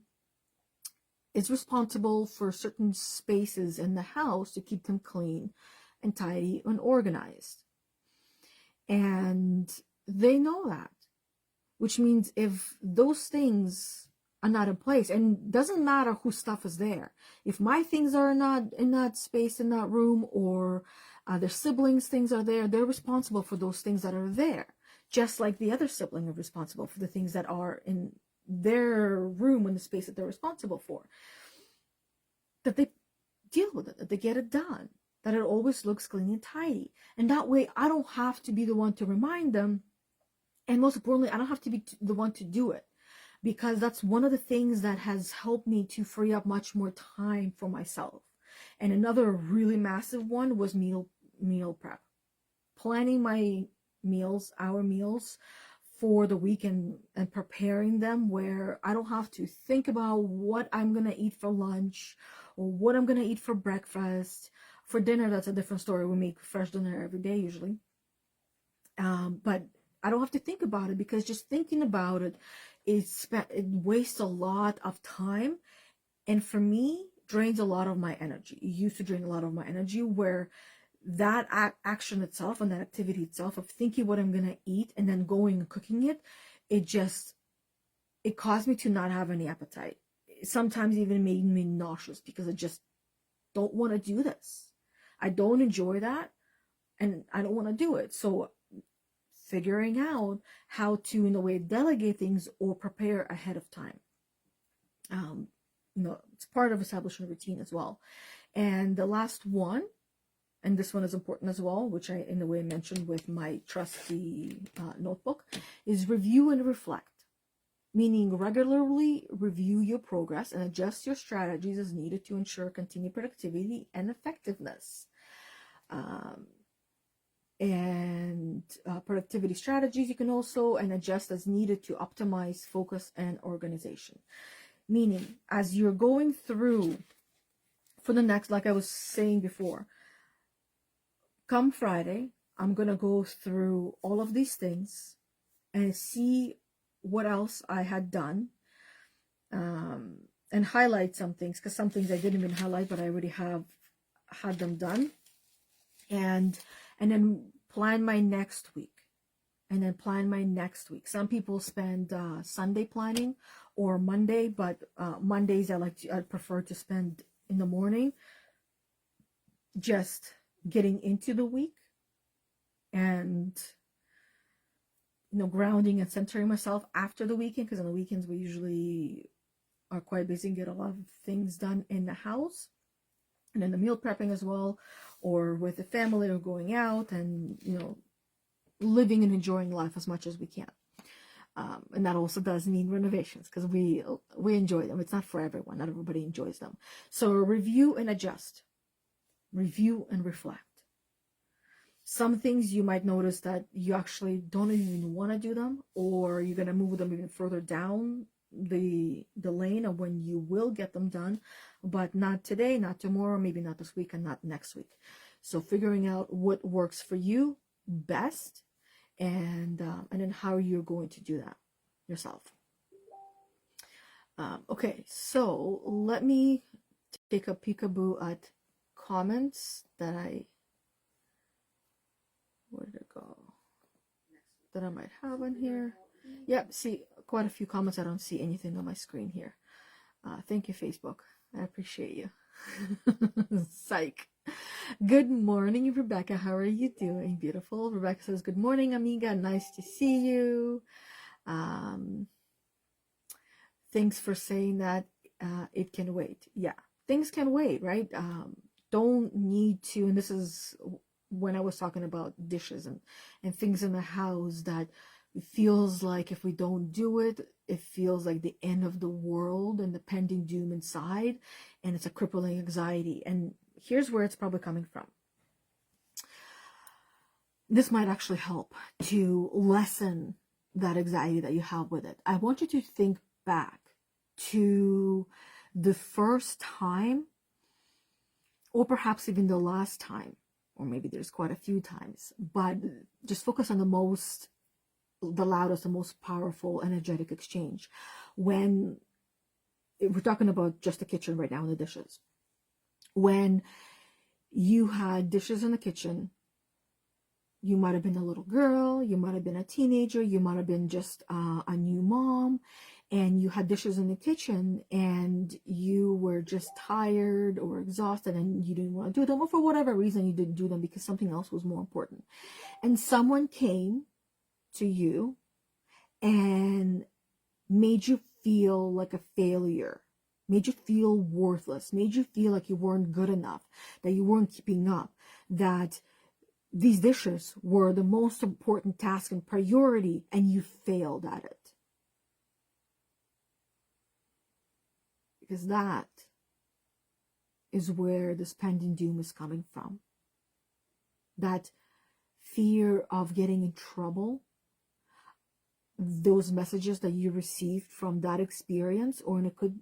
is responsible for certain spaces in the house to keep them clean and tidy and organized. And they know that, which means if those things are not in place, and doesn't matter whose stuff is there, if my things are not in that space, in that room, or their siblings' things are there, they're responsible for those things that are there, just like the other sibling are responsible for the things that are in their room and the space that they're responsible for. That they deal with it, that they get it done, that it always looks clean and tidy. And that way I don't have to be the one to remind them, and most importantly, I don't have to be the one to do it, because that's one of the things that has helped me to free up much more time for myself. And another really massive one was meal prep. Planning my meals, our meals for the week, and preparing them where I don't have to think about what I'm going to eat for lunch or what I'm going to eat for breakfast. For dinner, that's a different story. We make fresh dinner every day usually. But I don't have to think about it, because just thinking about it, it wastes a lot of time. And for me, drains a lot of my energy. It used to drain a lot of my energy, where that action itself and that activity itself of thinking what I'm going to eat and then going and cooking it, it caused me to not have any appetite. It sometimes even made me nauseous, because I just don't want to do this. I don't enjoy that, and I don't want to do it. So figuring out how to, in a way, delegate things or prepare ahead of time. It's part of establishing a routine as well. And the last one, and this one is important as well, which I, in a way, mentioned with my trusty notebook, is review and reflect. Meaning regularly review your progress and adjust your strategies as needed to ensure continued productivity and effectiveness. Productivity strategies you can also adjust as needed to optimize focus and organization. Meaning, as you're going through for the next, like I was saying before, come Friday, I'm going to go through all of these things and see what else I had done, and highlight some things, because some things I didn't even highlight, but I already have had them done, and then plan my next week, and then plan my next week. Some people spend Sunday planning or Monday, but Mondays I prefer to spend in the morning, just getting into the week and grounding and centering myself after the weekend, because on the weekends we usually are quite busy and get a lot of things done in the house and then the meal prepping as well, or with the family, or going out and living and enjoying life as much as we can. And that also does mean renovations, because we enjoy them. It's not for everyone. Not everybody enjoys them. So review and adjust. Review and reflect. Some things you might notice that you actually don't even want to do them, or you're going to move them even further down the lane of when you will get them done, but not today, not tomorrow, maybe not this week, and not next week. So figuring out what works for you best, and then how you're going to do that yourself. Okay, so let me take a peekaboo at comments that where did it go? That I might have on here. Yep, see quite a few comments. I don't see anything on my screen here. Thank you, Facebook. I appreciate you. Psych. Good morning, Rebecca. How are you doing? Beautiful. Rebecca says, good morning, amiga. Nice to see you. Thanks for saying that it can wait. Yeah, things can wait, right? Don't need to, and this is when I was talking about dishes and things in the house that it feels like if we don't do it, it feels like the end of the world and the pending doom inside, and it's a crippling anxiety. And here's where it's probably coming from. This might actually help to lessen that anxiety that you have with it. I want you to think back to the first time, or perhaps even the last time, or maybe there's quite a few times, but just focus on the loudest, the most powerful, energetic exchange. When we're talking about just the kitchen right now and the dishes, when you had dishes in the kitchen, you might have been a little girl, you might have been a teenager, you might have been just a new mom, and you had dishes in the kitchen and you were just tired or exhausted and you didn't want to do them, or for whatever reason you didn't do them because something else was more important. And someone came to you and made you feel like a failure, made you feel worthless, made you feel like you weren't good enough, that you weren't keeping up, that these dishes were the most important task and priority, and you failed at it. Because that is where this pending doom is coming from. That fear of getting in trouble, those messages that you received from that experience, or and it could,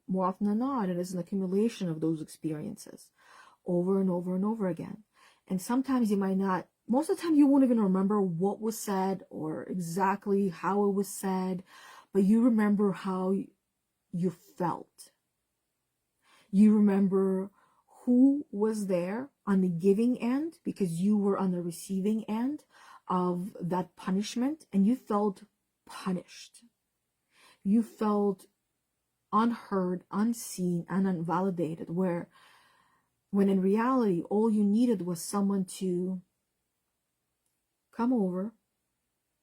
more often than not, it is an accumulation of those experiences over and over and over again. And sometimes you might not, most of the time you won't even remember what was said or exactly how it was said, but you remember how you felt. You remember who was there on the giving end, because you were on the receiving end of that punishment, and you felt punished. You felt unheard, unseen, and unvalidated, when in reality, all you needed was someone to come over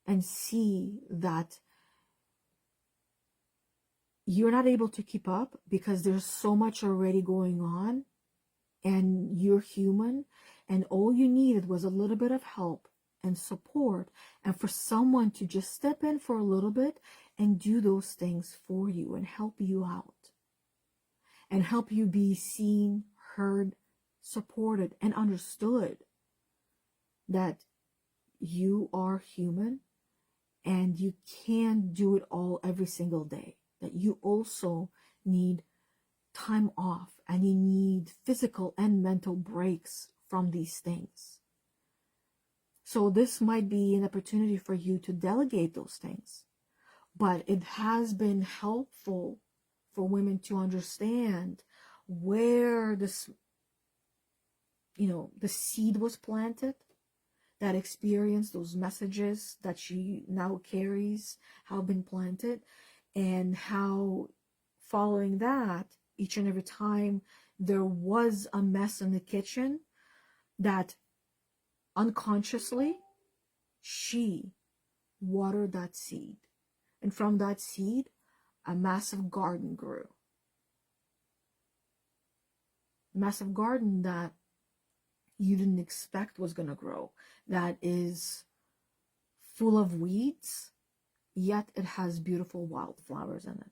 and see that you're not able to keep up because there's so much already going on and you're human, and all you needed was a little bit of help and support, and for someone to just step in for a little bit and do those things for you and help you out and help you be seen, heard, supported, and understood that you are human and you can't do it all every single day, that you also need time off and you need physical and mental breaks from these things. So this might be an opportunity for you to delegate those things, but it has been helpful for women to understand where this, the seed was planted, that experience, those messages that she now carries have been planted, and how following that, each and every time there was a mess in the kitchen, that unconsciously she watered that seed. And from that seed, a massive garden grew. A massive garden that you didn't expect was going to grow. That is full of weeds, yet it has beautiful wildflowers in it.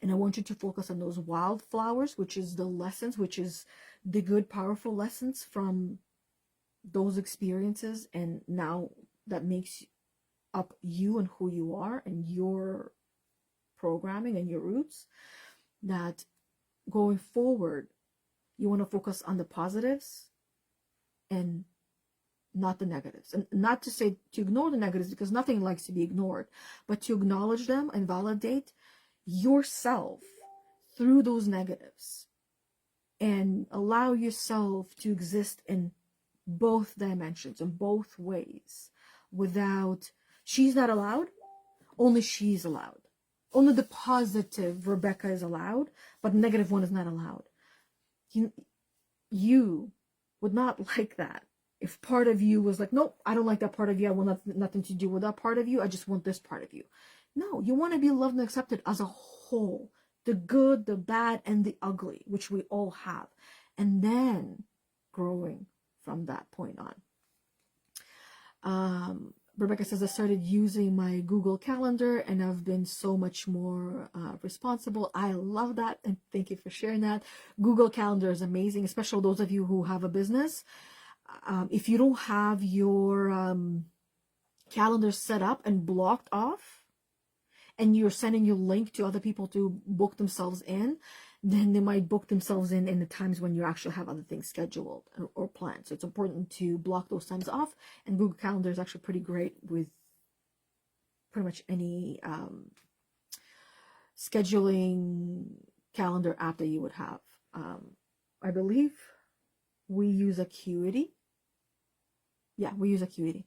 And I want you to focus on those wildflowers, which is the lessons, which is the good, powerful lessons from those experiences. And now that makes up you and who you are and your programming and your roots. That going forward, you want to focus on the positives and not the negatives. And not to say to ignore the negatives, because nothing likes to be ignored, but to acknowledge them and validate yourself through those negatives and allow yourself to exist in both dimensions, in both ways, without she's not allowed, only she's allowed. Only the positive Rebecca is allowed, but the negative one is not allowed. You would not like that. If part of you was like, nope, I don't like that part of you. I want nothing to do with that part of you. I just want this part of you. No, you want to be loved and accepted as a whole. The good, the bad, and the ugly, which we all have. And then growing from that point on. Rebecca says, I started using my Google Calendar and I've been so much more responsible. I love that. And thank you for sharing that. Google Calendar is amazing, especially those of you who have a business. If you don't have your calendar set up and blocked off, and you're sending your link to other people to book themselves in, then they might book themselves in the times when you actually have other things scheduled or planned. So it's important to block those times off. And Google Calendar is actually pretty great with pretty much any scheduling calendar app that you would have. I believe we use Acuity. Yeah, we use Acuity.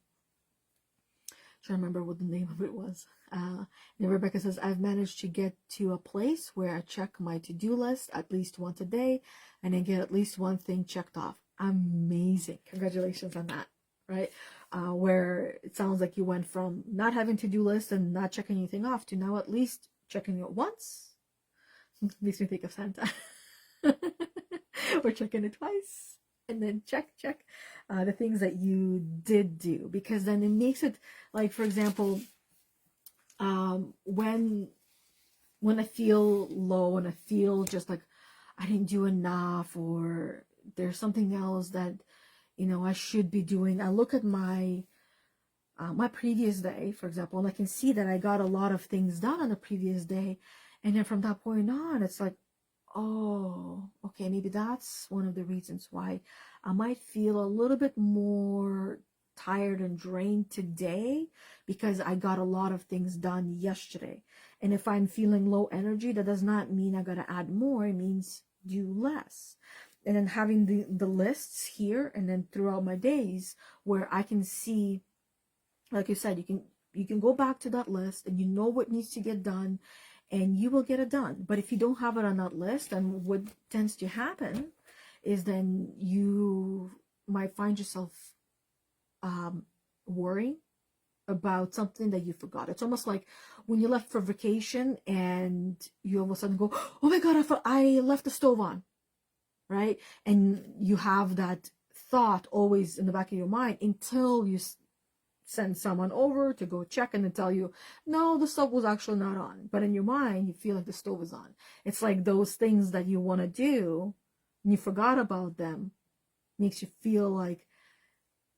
Trying to remember what the name of it was. And Rebecca says, I've managed to get to a place where I check my to-do list at least once a day and I get at least one thing checked off. Amazing. Congratulations on that, right? Where it sounds like you went from not having to-do lists and not checking anything off to now at least checking it once. Makes me think of Santa. Or checking it twice. And then check the things that you did do, because then it makes it like, for example, when I feel low and I feel just like I didn't do enough, or there's something else that I should be doing, I look at my my previous day, for example, and I can see that I got a lot of things done on the previous day, and then from that point on, it's like, oh, okay, maybe that's one of the reasons why I might feel a little bit more tired and drained today, because I got a lot of things done yesterday. And if I'm feeling low energy, that does not mean I gotta add more. It means do less. And then having the lists here and then throughout my days where I can see, like you said, you can go back to that list and you know what needs to get done, and you will get it done. But if you don't have it on that list, then what tends to happen is then you might find yourself worrying about something that you forgot. It's almost like when you left for vacation and you all of a sudden go, oh my God, I left the stove on, right? And you have that thought always in the back of your mind until you send someone over to go check and then tell you, no, the stove was actually not on. But in your mind, you feel like the stove is on. It's like those things that you want to do and you forgot about them makes you feel like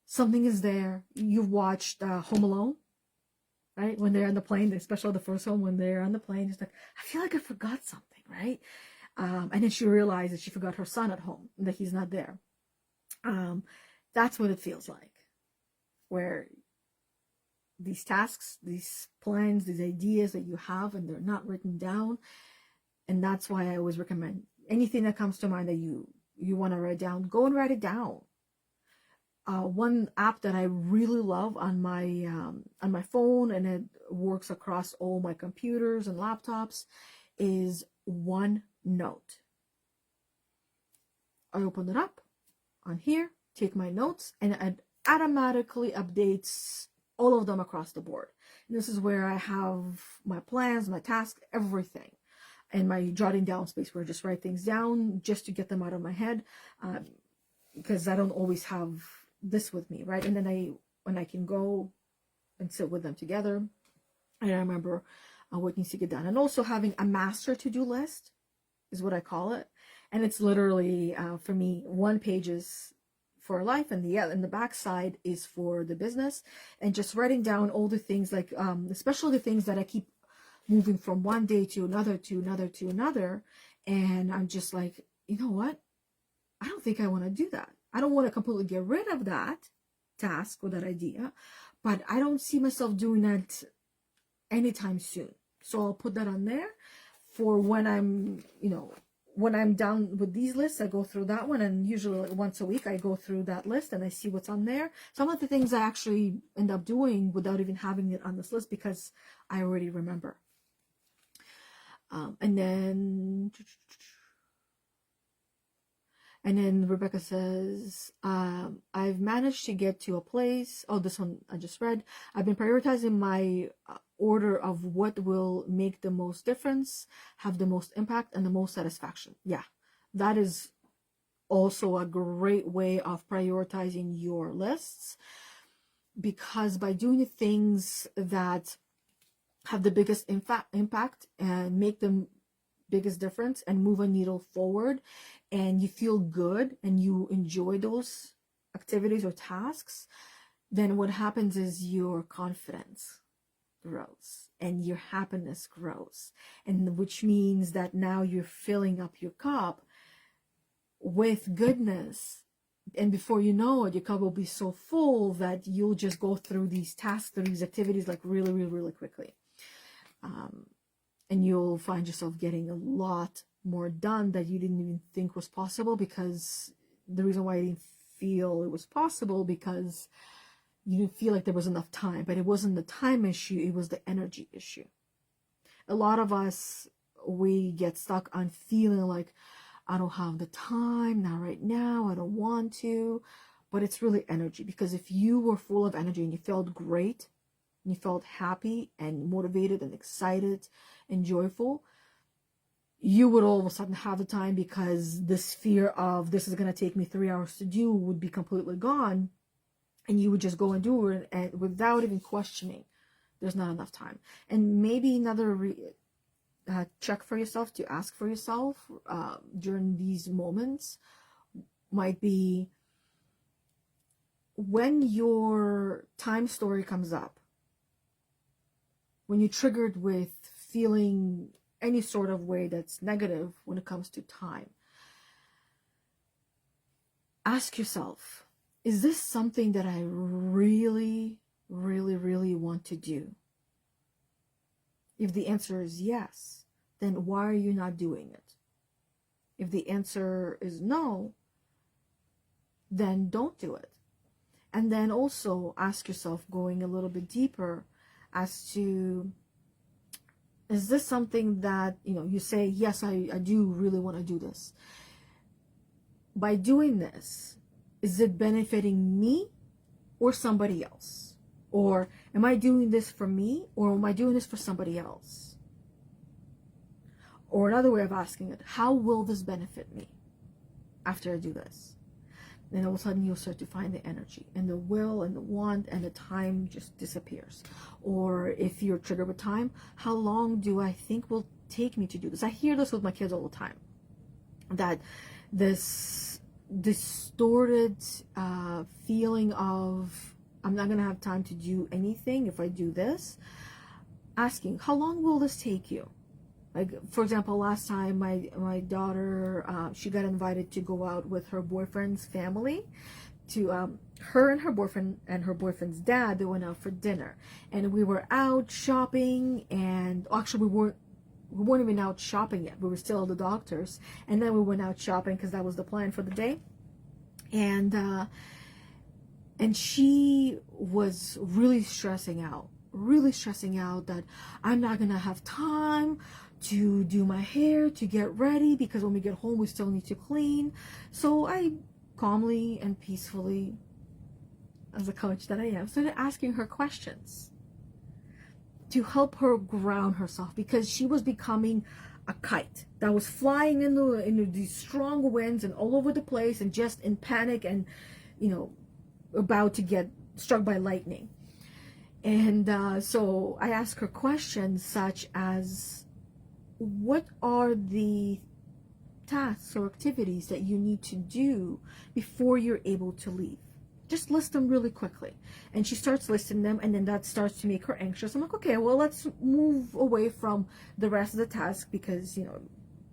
something is there. You've watched Home Alone, right? When they're on the plane, especially the first one, when they're on the plane, it's like, I feel like I forgot something, right? And then she realizes she forgot her son at home, and that he's not there. That's what it feels like, where these tasks, these plans, these ideas that you have and they're not written down. And that's why I always recommend anything that comes to mind that you want to write down, go and write it down. One app that I really love on my phone, and it works across all my computers and laptops, is OneNote. I open it up on here, take my notes, and it automatically updates all of them across the board. This is where I have my plans, my tasks, everything, and my jotting down space where I just write things down just to get them out of my head, because I don't always have this with me, right? And then when I can go and sit with them together, and I remember what needs to get done. And also having a master to-do list is what I call it. And it's literally, for me, 1 page is for life, and the back side is for the business. And just writing down all the things, like especially the things that I keep moving from one day to another, to another, to another. And I'm just like, you know what? I don't think I want to do that. I don't want to completely get rid of that task or that idea, but I don't see myself doing that anytime soon. So I'll put that on there for when I'm, when I'm done with these lists. I go through that one, and usually once a week I go through that list and I see what's on there. Some of the things I actually end up doing without even having it on this list because I already remember. And then Rebecca says, I've managed to get to a place. Oh, this one I just read. I've been prioritizing my order of what will make the most difference, have the most impact, and the most satisfaction. Yeah, that is also a great way of prioritizing your lists, because by doing the things that have the biggest impact and make the biggest difference and move a needle forward, and you feel good and you enjoy those activities or tasks, then what happens is your confidence grows and your happiness grows, and which means that now you're filling up your cup with goodness, and before you know it, your cup will be so full that you'll just go through these tasks, through these activities, like really, really, really quickly. And you'll find yourself getting a lot more done that you didn't even think was possible, because the reason why you didn't feel it was possible, because you didn't feel like there was enough time. But it wasn't the time issue, it was the energy issue. A lot of us, we get stuck on feeling like, I don't have the time, not right now, I don't want to. But it's really energy, because if you were full of energy and you felt great, and you felt happy and motivated and excited and joyful, you would all of a sudden have the time, because this fear of this is going to take me 3 hours to do would be completely gone, and you would just go and do it, and without even questioning there's not enough time. And maybe another check for yourself, to ask for yourself during these moments, might be, when your time story comes up, when you're triggered with feeling any sort of way that's negative when it comes to time, ask yourself, is this something that I really, really, really want to do? If the answer is yes, then why are you not doing it? If the answer is no, then don't do it. And then also ask yourself, going a little bit deeper, as to, is this something that, you say, yes, I do really want to do this. By doing this, is it benefiting me or somebody else? Or am I doing this for me, or am I doing this for somebody else? Or another way of asking it, how will this benefit me after I do this? Then all of a sudden you'll start to find the energy and the will and the want, and the time just disappears. Or if you're triggered with time, how long do I think will take me to do this? I hear this with my kids all the time, that this distorted feeling of, I'm not going to have time to do anything if I do this. Asking, how long will this take you? Like, for example, last time my daughter, she got invited to go out with her boyfriend's family. To her and her boyfriend's dad, they went out for dinner, and we were out shopping. And actually, we weren't even out shopping yet. We were still at the doctor's, and then we went out shopping because that was the plan for the day. And she was really stressing out that I'm not gonna have time to do my hair, to get ready, because when we get home we still need to clean. So I calmly and peacefully, as a coach that I am, started asking her questions. to help her ground herself, because she was becoming a kite that was flying into these strong winds and all over the place and just in panic and, you know, about to get struck by lightning. And so I asked her questions such as, what are the tasks or activities that you need to do before you're able to leave? Just list them really quickly. And she starts listing them, and then that starts to make her anxious. I'm like, okay, well, let's move away from the rest of the task, because, you know,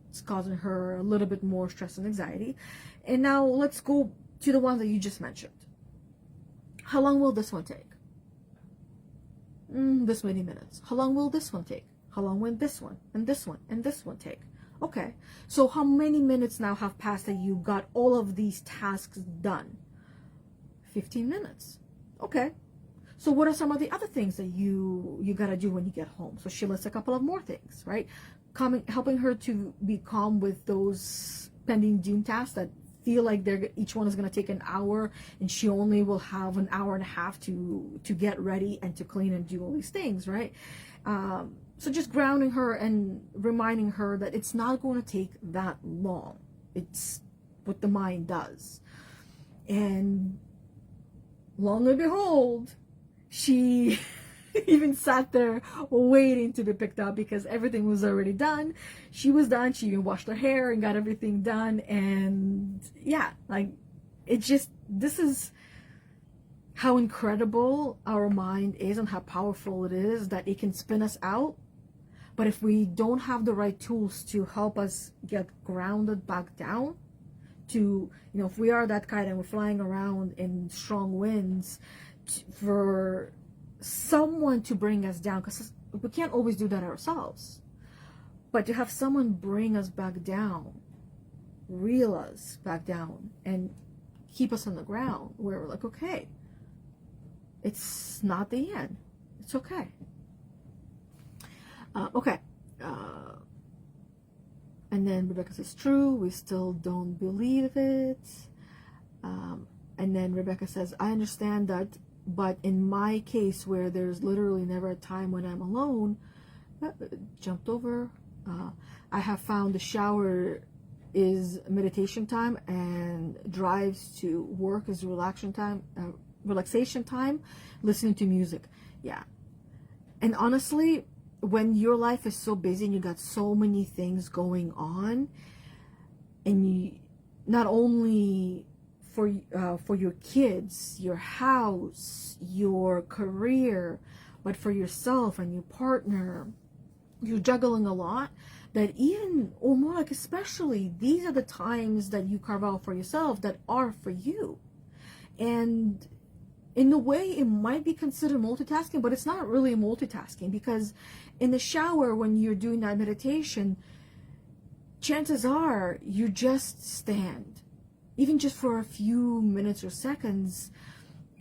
it's causing her a little bit more stress and anxiety. And now let's go to the one that you just mentioned. How long will this one take? This many minutes. How long will this one take? How long will this one and this one and this one take? Okay, so how many minutes now have passed that you got all of these tasks done? 15 minutes. Okay, so what are some of the other things that you gotta do when you get home? So she lists a couple of more things, right? Helping her to be calm with those pending doom tasks that feel like each one is going to take an hour, and she only will have an hour and a half to get ready and to clean and do all these things, right? So just grounding her and reminding her that it's not going to take that long. It's what the mind does. And long and behold, she even sat there waiting to be picked up, because everything was already done. She was done. She even washed her hair and got everything done. And yeah, like, this is how incredible our mind is and how powerful it is, that it can spin us out. But if we don't have the right tools to help us get grounded back down, to, you know, if we are that kite and we're flying around in strong winds, for someone to bring us down, because we can't always do that ourselves, but to have someone bring us back down, reel us back down, and keep us on the ground, where we're like, okay, it's not the end, it's okay. And then Rebecca says, true, we still don't believe it. And then Rebecca says, I understand that, but in my case, where there's literally never a time when I'm alone, jumped over, I have found the shower is meditation time, and drives to work is relaxation time, listening to music. Yeah. And honestly, when your life is so busy and you got so many things going on, and you not only for your kids, your house, your career, but for yourself and your partner, you're juggling a lot, that even, or more like especially, these are the times that you carve out for yourself that are for you. And in a way, it might be considered multitasking, but it's not really multitasking, because in the shower, when you're doing that meditation, chances are you just stand, even just for a few minutes or seconds,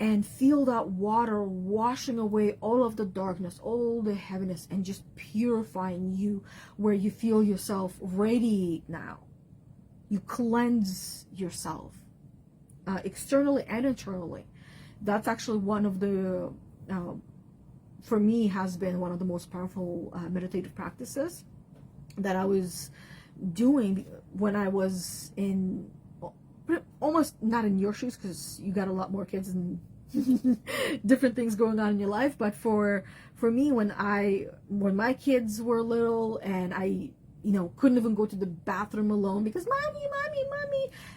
and feel that water washing away all of the darkness, all the heaviness, and just purifying you, where you feel yourself radiate now. You cleanse yourself, externally and internally. That's actually one of the, for me, has been one of the most powerful meditative practices that I was doing when I was in, almost not in your shoes, because you got a lot more kids and different things going on in your life. But for me, when my kids were little, and I, you know, couldn't even go to the bathroom alone because mommy,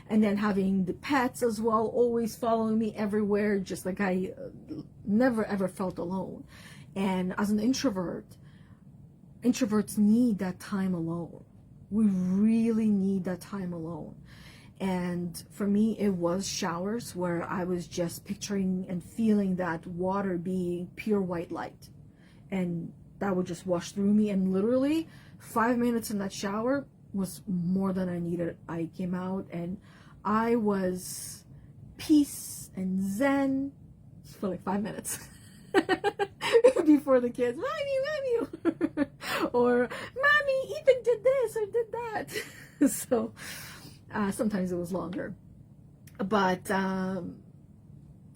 and then having the pets as well always following me everywhere, just like I never ever felt alone. And as an introvert, introverts need that time alone. We really need that time alone. And for me, it was showers, where I was just picturing and feeling that water being pure white light, and that would just wash through me. And literally 5 minutes in that shower was more than I needed. I came out and I was peace and zen for like 5 minutes before the kids, mommy, or mommy, Ethan did this or did that. So sometimes it was longer, but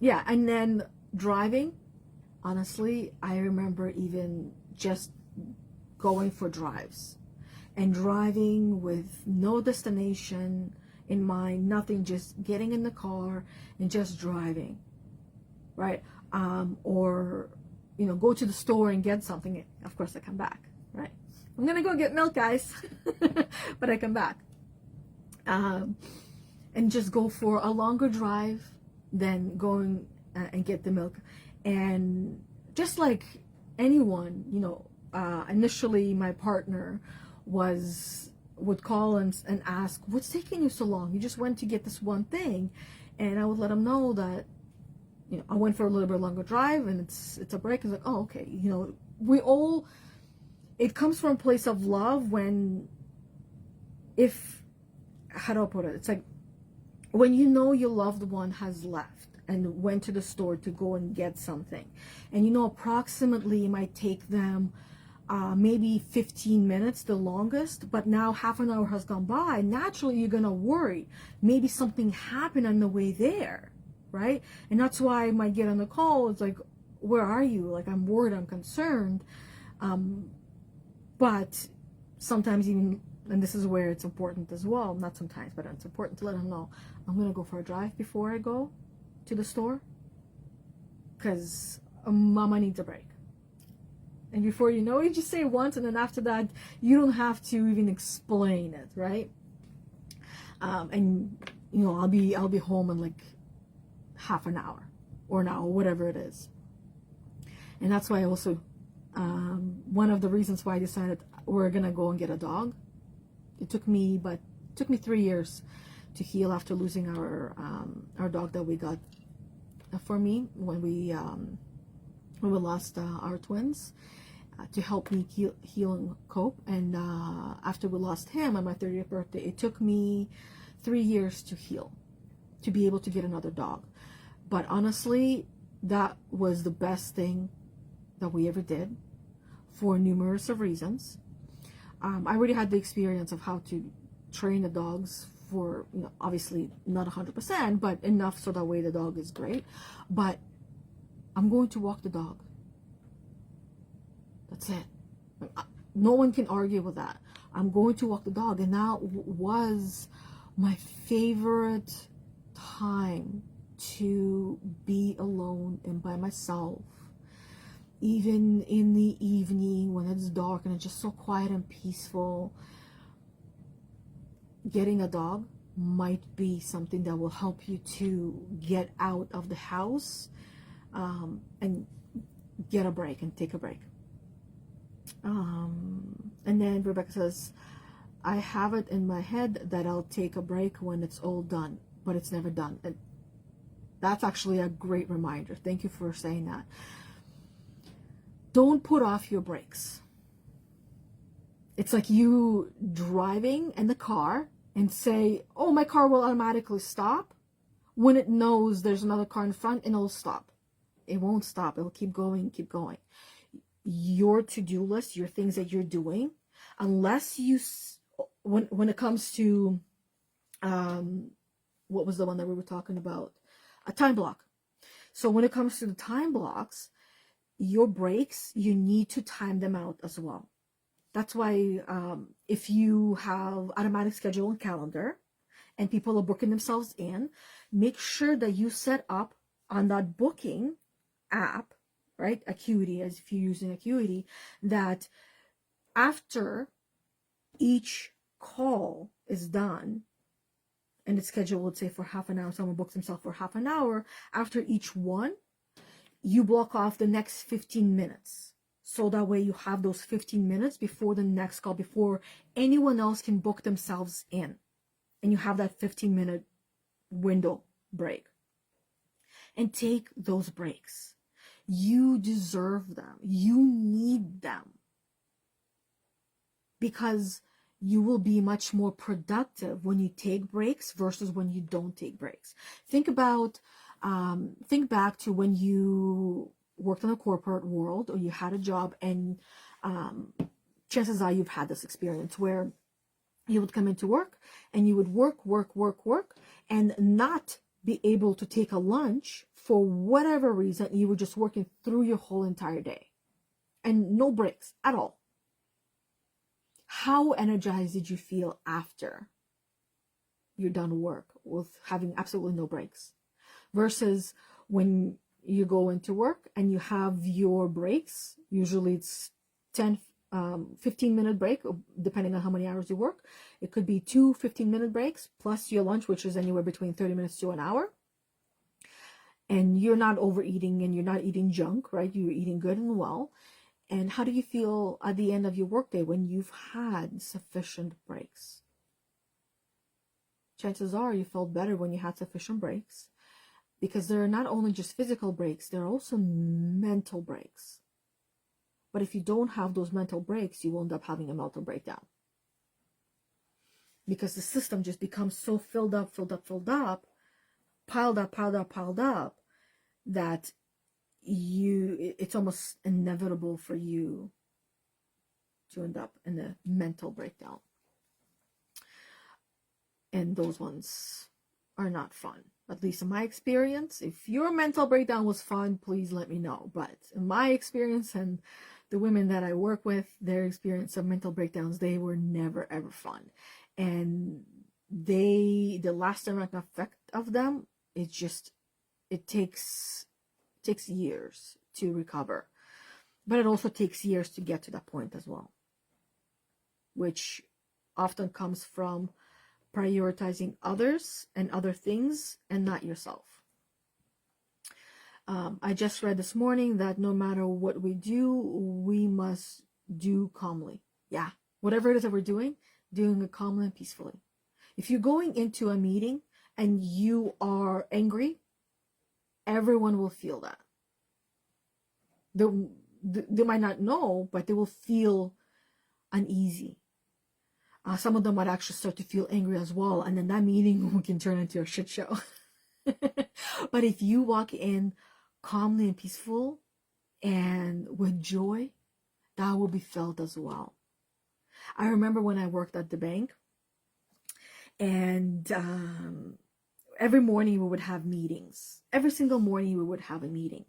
yeah. And then driving, honestly, I remember even just going for drives and driving with no destination in mind, nothing, just getting in the car and just driving, right? Or, you know, go to the store and get something. Of course, I come back, right? I'm gonna go get milk, guys, but I come back. And just go for a longer drive than going and get the milk. And just like anyone, you know, initially my partner would call and ask, what's taking you so long? You just went to get this one thing. And I would let him know that, you know, I went for a little bit longer drive and it's a break. It's like, oh, okay. You know, it comes from a place of love when, how do I put it? It's like when you know your loved one has left and went to the store to go and get something, and you know approximately it might take them maybe 15 minutes, the longest, but now half an hour has gone by. Naturally, you're gonna worry. Maybe something happened on the way there, right? And that's why I might get on the call. It's like, where are you? Like, I'm worried, I'm concerned. But sometimes even, and this is where it's important as well, not sometimes, but it's important to let them know, I'm gonna go for a drive before I go to the store, because mama needs a break. And before you know it, you just say it once, and then after that, you don't have to even explain it, right? And you know, I'll be home in like half an hour or an hour, whatever it is. And that's why I also, one of the reasons why I decided we're gonna go and get a dog. It took me 3 years to heal after losing our dog that we got for me when we lost our twins, to help me heal and cope. And after we lost him on my 30th birthday, it took me 3 years to heal, to be able to get another dog. But honestly, that was the best thing that we ever did for numerous of reasons. I already had the experience of how to train the dogs for, you know, obviously not 100%, but enough so that way the dog is great. But I'm going to walk the dog. That's it. No one can argue with that. I'm going to walk the dog. And that was my favorite time to be alone and by myself. Even in the evening when it's dark and it's just so quiet and peaceful, getting a dog might be something that will help you to get out of the house and get a break and take a break. And then Rebecca says, I have it in my head that I'll take a break when it's all done, but it's never done. And that's actually a great reminder. Thank you for saying that. Don't put off your brakes. It's like you driving in the car and say, oh, my car will automatically stop when it knows there's another car in front, and it'll stop. It won't stop. It'll keep going, keep going. Your to-do list, your things that you're doing, unless you, when it comes to, what was the one that we were talking about? A time block. So when it comes to the time blocks, your breaks, you need to time them out as well. That's why if you have automatic schedule and calendar and people are booking themselves in, make sure that you set up on that booking app, right? Acuity, as if you're using Acuity, that after each call is done, and it's scheduled, let's say, for half an hour, someone books himself for half an hour, after each one, you block off the next 15 minutes. So that way you have those 15 minutes before the next call, before anyone else can book themselves in. And you have that 15-minute window break. And take those breaks. You deserve them. You need them. Because you will be much more productive when you take breaks versus when you don't take breaks. Think back to when you worked in the corporate world or you had a job, and chances are you've had this experience where you would come into work and you would work, and not be able to take a lunch for whatever reason. You were just working through your whole entire day. and no breaks at all. How energized did you feel after you're done work with having absolutely no breaks? Versus when you go into work and you have your breaks, usually it's 10, 15-minute break, depending on how many hours you work. It could be 2 15-minute breaks plus your lunch, which is anywhere between 30 minutes to an hour. And you're not overeating and you're not eating junk, right? You're eating good and well. And how do you feel at the end of your workday when you've had sufficient breaks? Chances are you felt better when you had sufficient breaks, because there are not only just physical breaks, there are also mental breaks. But if you don't have those mental breaks, you will end up having a mental breakdown, because the system just becomes so filled up, piled up, that it's almost inevitable for you to end up in a mental breakdown. And those ones are not fun, at least in my experience. If your mental breakdown was fun, please let me know. But in my experience and the women that I work with, their experience of mental breakdowns, they were never ever fun. And the lasting effect of them, it takes years to recover. But it also takes years to get to that point as well, which often comes from prioritizing others and other things and not yourself. I just read this morning that no matter what we do, we must do calmly. Yeah, whatever it is that we're doing it calmly and peacefully. If you're going into a meeting and you are angry, everyone will feel that. They might not know, but they will feel uneasy. Some of them might actually start to feel angry as well, and then that meeting can turn into a shit show. But if you walk in calmly and peaceful and with joy, that will be felt as well. I remember when I worked at the bank, and every morning we would have meetings. Every single morning we would have a meeting.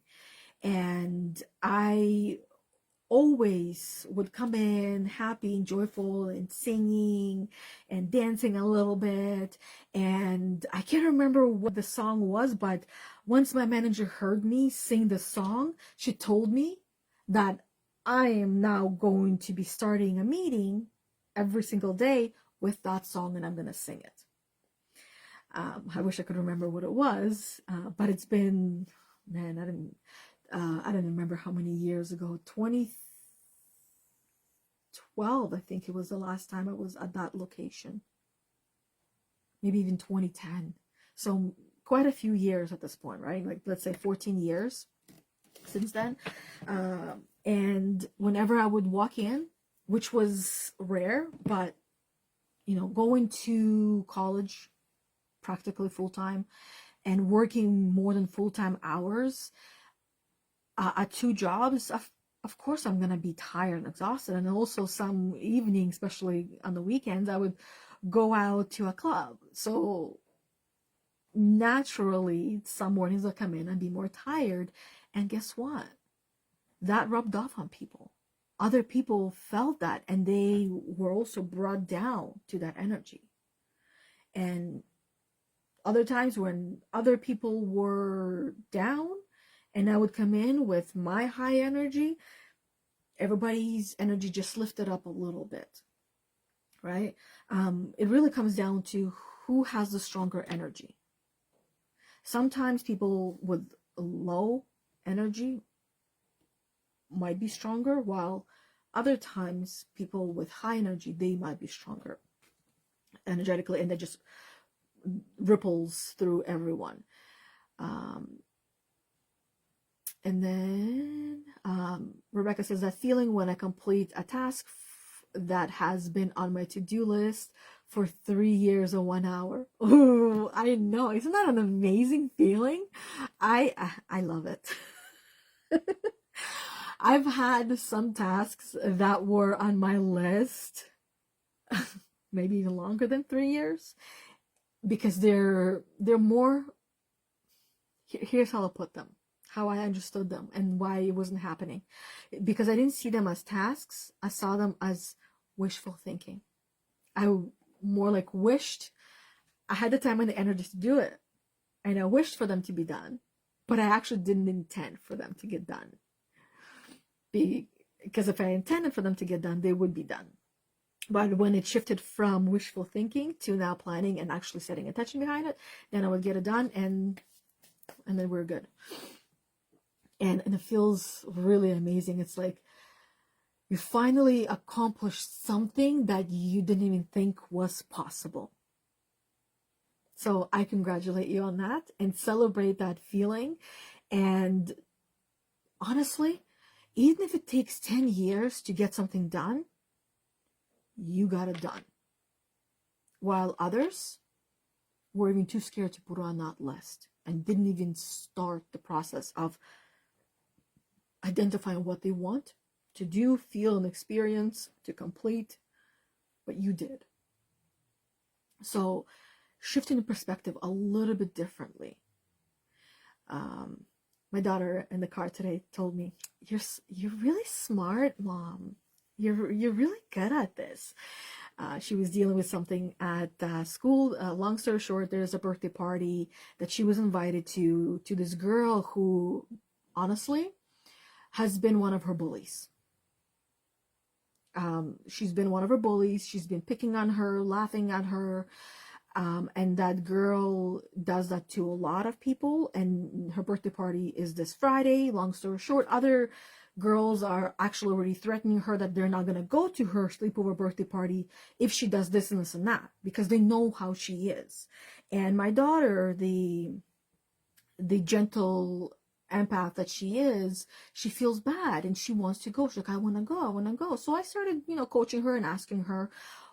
And I always would come in happy and joyful and singing and dancing a little bit. And I can't remember what the song was, but once my manager heard me sing the song, she told me that I am now going to be starting a meeting every single day with that song, and I'm going to sing it. I wish I could remember what it was, but it's been, man, I don't remember how many years ago. 2012, I think it was the last time I was at that location. Maybe even 2010. So quite a few years at this point, right? Like, let's say 14 years since then. And whenever I would walk in, which was rare, but, going to college practically full-time and working more than full-time hours, at 2 jobs, of course I'm going to be tired and exhausted. And also some evenings, especially on the weekends, I would go out to a club. So naturally, some mornings I'll come in and be more tired. And guess what? That rubbed off on people. Other people felt that, and they were also brought down to that energy. And other times when other people were down, and I would come in with my high energy, everybody's energy just lifted up a little bit, right? It really comes down to who has the stronger energy. Sometimes people with low energy might be stronger, while other times people with high energy, they might be stronger energetically, and that just ripples through everyone. And then Rebecca says, that feeling when I complete a task that has been on my to-do list for 3 years or 1 hour. Oh, I know. Isn't that an amazing feeling? I love it. I've had some tasks that were on my list maybe even longer than 3 years, because they're more, here's how I'll put them. how I understood them and why it wasn't happening. Because I didn't see them as tasks, I saw them as wishful thinking. I more like wished I had the time and the energy to do it. And I wished for them to be done, but I actually didn't intend for them to get done. Because if I intended for them to get done, they would be done. But when it shifted from wishful thinking to now planning and actually setting attention behind it, then I would get it done, and then we're good. And it feels really amazing. It's like you finally accomplished something that you didn't even think was possible. So I congratulate you on that and celebrate that feeling. And honestly, even if it takes 10 years to get something done, you got it done. While others were even too scared to put on that list and didn't even start the process of identifying what they want to do, feel, and experience, to complete, but you did. So shifting the perspective a little bit differently. My daughter in the car today told me, "You're really smart, Mom. You're really good at this." She was dealing with something at school. Long story short, there's a birthday party that she was invited to this girl who, honestly, has been one of her bullies. She's been one of her bullies. She's been picking on her, laughing at her. And that girl does that to a lot of people. And her birthday party is this Friday. Long story short, other girls are actually already threatening her that they're not going to go to her sleepover birthday party if she does this and this and that, because they know how she is. And my daughter, the gentle empath that she is, she feels bad and she wants to go. She's like, I want to go. So I started, coaching her and asking her,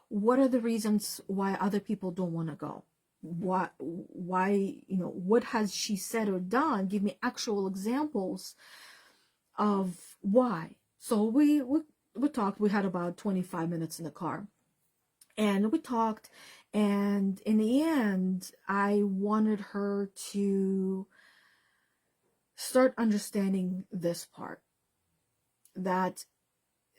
what are the reasons why other people don't want to go? Why, what has she said or done? Give me actual examples of why. So we talked. We had about 25 minutes in the car, and we talked, and in the end, I wanted her to start understanding this part, that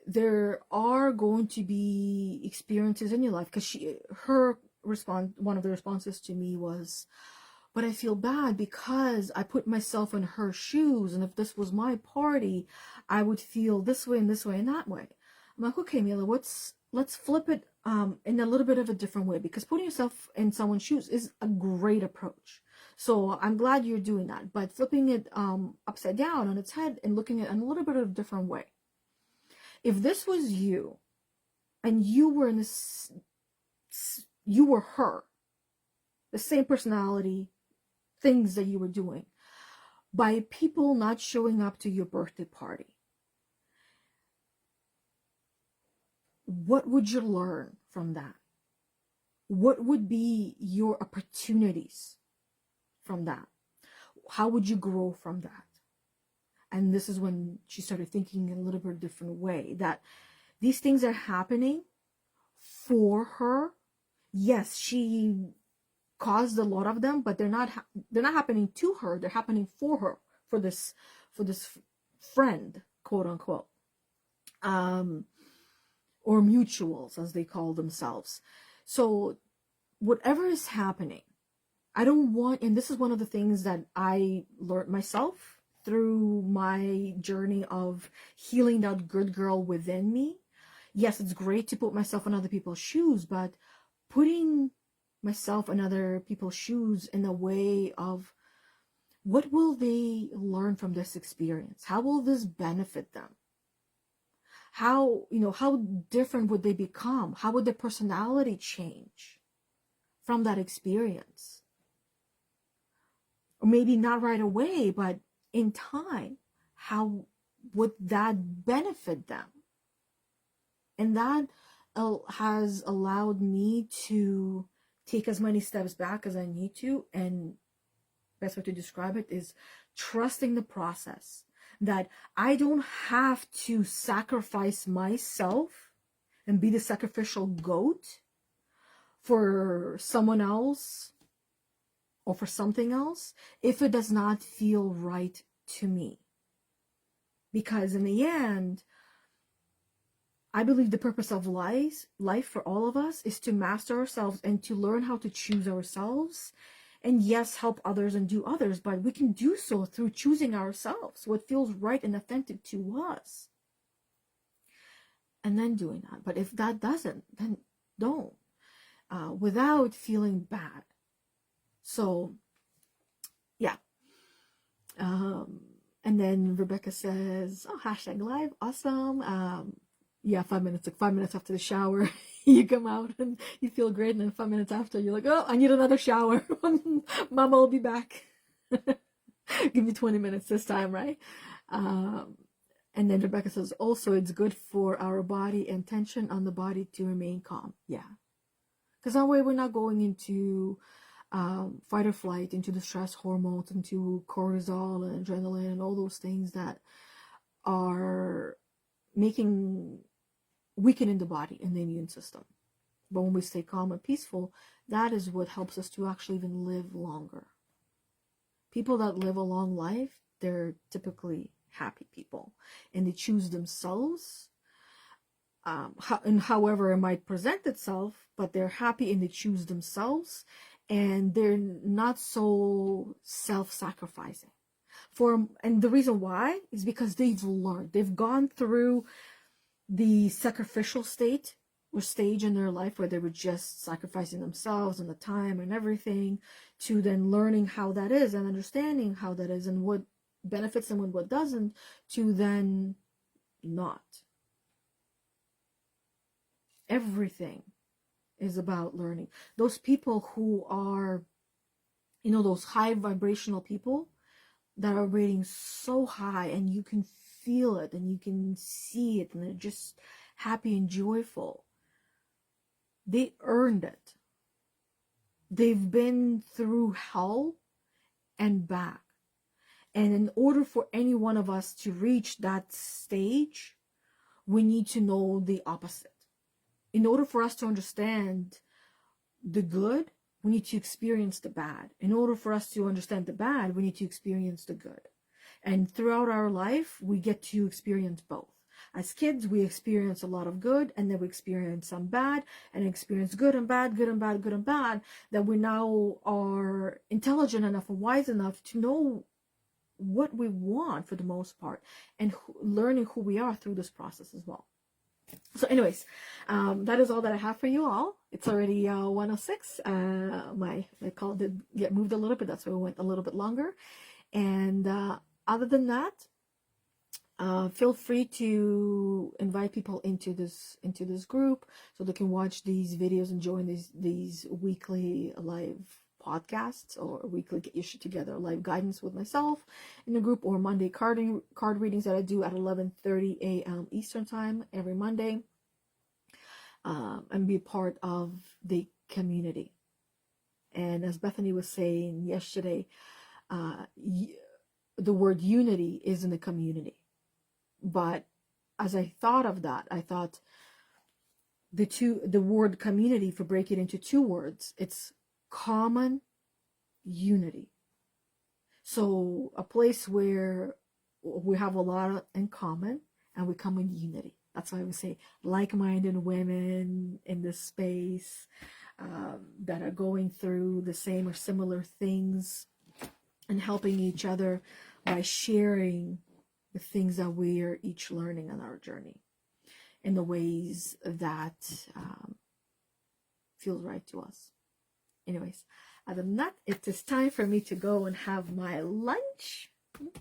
there are going to be experiences in your life, because one of the responses to me was, but I feel bad because I put myself in her shoes, and if this was my party, I would feel this way and this way and that way. I'm like, okay, Mila, let's flip it in a little bit of a different way, because putting yourself in someone's shoes is a great approach. So I'm glad you're doing that, but flipping it upside down on its head and looking at it in a little bit of a different way. If this was you, and you were you were her, the same personality, things that you were doing, by people not showing up to your birthday party, what would you learn from that? What would be your opportunities from that? How would you grow from that? And this is when she started thinking in a little bit different way, that these things are happening for her. Yes, she caused a lot of them, but they're not happening to her. They're happening for her, for this friend, quote unquote, or mutuals, as they call themselves. So whatever is happening, I don't want, and this is one of the things that I learned myself through my journey of healing that good girl within me. Yes, it's great to put myself in other people's shoes, but putting myself in other people's shoes in a way of, what will they learn from this experience? How will this benefit them? How different would they become? How would their personality change from that experience? Or maybe not right away, but in time, how would that benefit them? And that has allowed me to take as many steps back as I need to. And best way to describe it is trusting the process, that I don't have to sacrifice myself and be the sacrificial goat for someone else or for something else if it does not feel right to me. Because in the end, I believe the purpose of life for all of us is to master ourselves and to learn how to choose ourselves. And yes, help others and do others, but we can do so through choosing ourselves, what feels right and authentic to us. And then doing that. But if that doesn't, then don't. Without feeling bad. So, yeah. And then Rebecca says, oh, hashtag live, awesome. Yeah, 5 minutes, like 5 minutes after the shower, you come out and you feel great. And then 5 minutes after, you're like, oh, I need another shower. Mama will be back. Give me 20 minutes this time, right? And then Rebecca says, also, it's good for our body and tension on the body to remain calm. Yeah. Because that way we're not going into fight or flight, into the stress hormones, into cortisol and adrenaline and all those things that are weakening the body and the immune system. But when we stay calm and peaceful, that is what helps us to actually even live longer. People that live a long life, they're typically happy people, and they choose themselves, and however it might present itself, but they're happy and they choose themselves, and they're not so self-sacrificing. And the reason why is because they've gone through the sacrificial state or stage in their life where they were just sacrificing themselves and the time and everything, to then learning how that is and understanding how that is and what benefits them and what doesn't, to then not. Everything is about learning. Those people who are, those high vibrational people that are rating so high, and you can feel it and you can see it, and they're just happy and joyful. They earned it. They've been through hell and back. And in order for any one of us to reach that stage, we need to know the opposite. In order for us to understand the good, we need to experience the bad. In order for us to understand the bad, we need to experience the good. And throughout our life, we get to experience both. As kids, we experience a lot of good, and then we experience some bad, and experience good and bad, good and bad, good and bad, that we now are intelligent enough and wise enough to know what we want for the most part, and learning who we are through this process as well. So anyways, that is all that I have for you all. It's already 1:06. My call did get moved a little bit. That's why we went a little bit longer. And other than that, feel free to invite people into this group so they can watch these videos and join these weekly live podcasts, or weekly get your shit together live guidance with myself in the group, or Monday card readings that I do at 11:30 a.m. Eastern time every Monday, and be part of the community. And as Bethany was saying yesterday, the word unity is in the community. But as I thought of that, I thought the word community, if we break it into two words, it's common unity. So a place where we have a lot in common and we come in unity. That's why I would say like-minded women in this space that are going through the same or similar things, and helping each other by sharing the things that we are each learning on our journey in the ways that feels right to us. Anyways, other than that, it is time for me to go and have my lunch.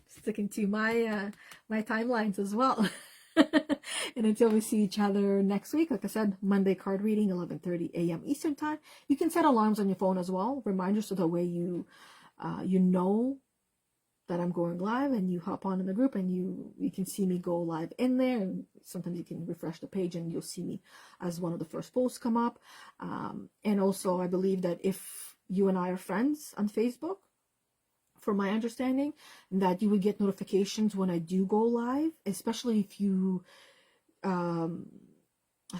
Sticking to my timelines as well. And until we see each other next week, like I said, Monday card reading, 11:30 a.m. Eastern time. You can set alarms on your phone as well, reminders, so that way you know that I'm going live, and you hop on in the group and you can see me go live in there. And sometimes you can refresh the page and you'll see me as one of the first posts come up. And also, I believe that if you and I are friends on Facebook, from my understanding, that you would get notifications when I do go live, especially if you, I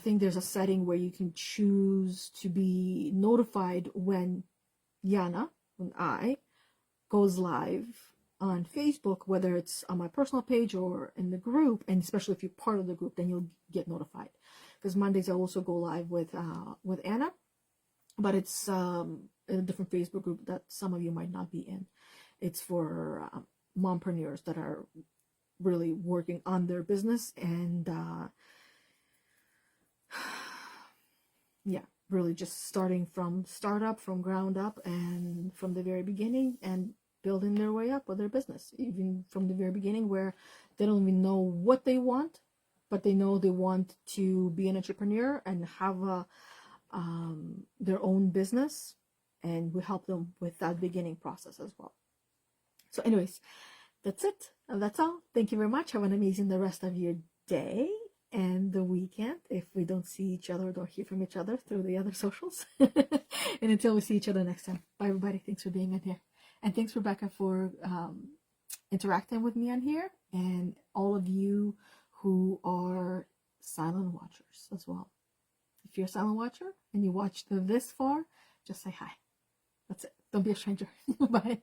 think there's a setting where you can choose to be notified when Yana, when I, goes live on Facebook, whether it's on my personal page or in the group, and especially if you're part of the group, then you'll get notified. Because Mondays I also go live with Anna, but it's in a different Facebook group that some of you might not be in. It's for mompreneurs that are really working on their business and yeah, really just starting from startup, from ground up, and from the very beginning, and building their way up with their business, even from the very beginning, where they don't even know what they want, but they know they want to be an entrepreneur and have their own business, and we help them with that beginning process as well. So anyways, that's it. That's all. Thank you very much. Have an amazing the rest of your day and the weekend, if we don't see each other or don't hear from each other through the other socials. And until we see each other next time. Bye, everybody. Thanks for being on here. And thanks, Rebecca, for interacting with me on here. And all of you who are silent watchers as well. If you're a silent watcher and you watched this far, just say hi. That's it. Don't be a stranger. Bye.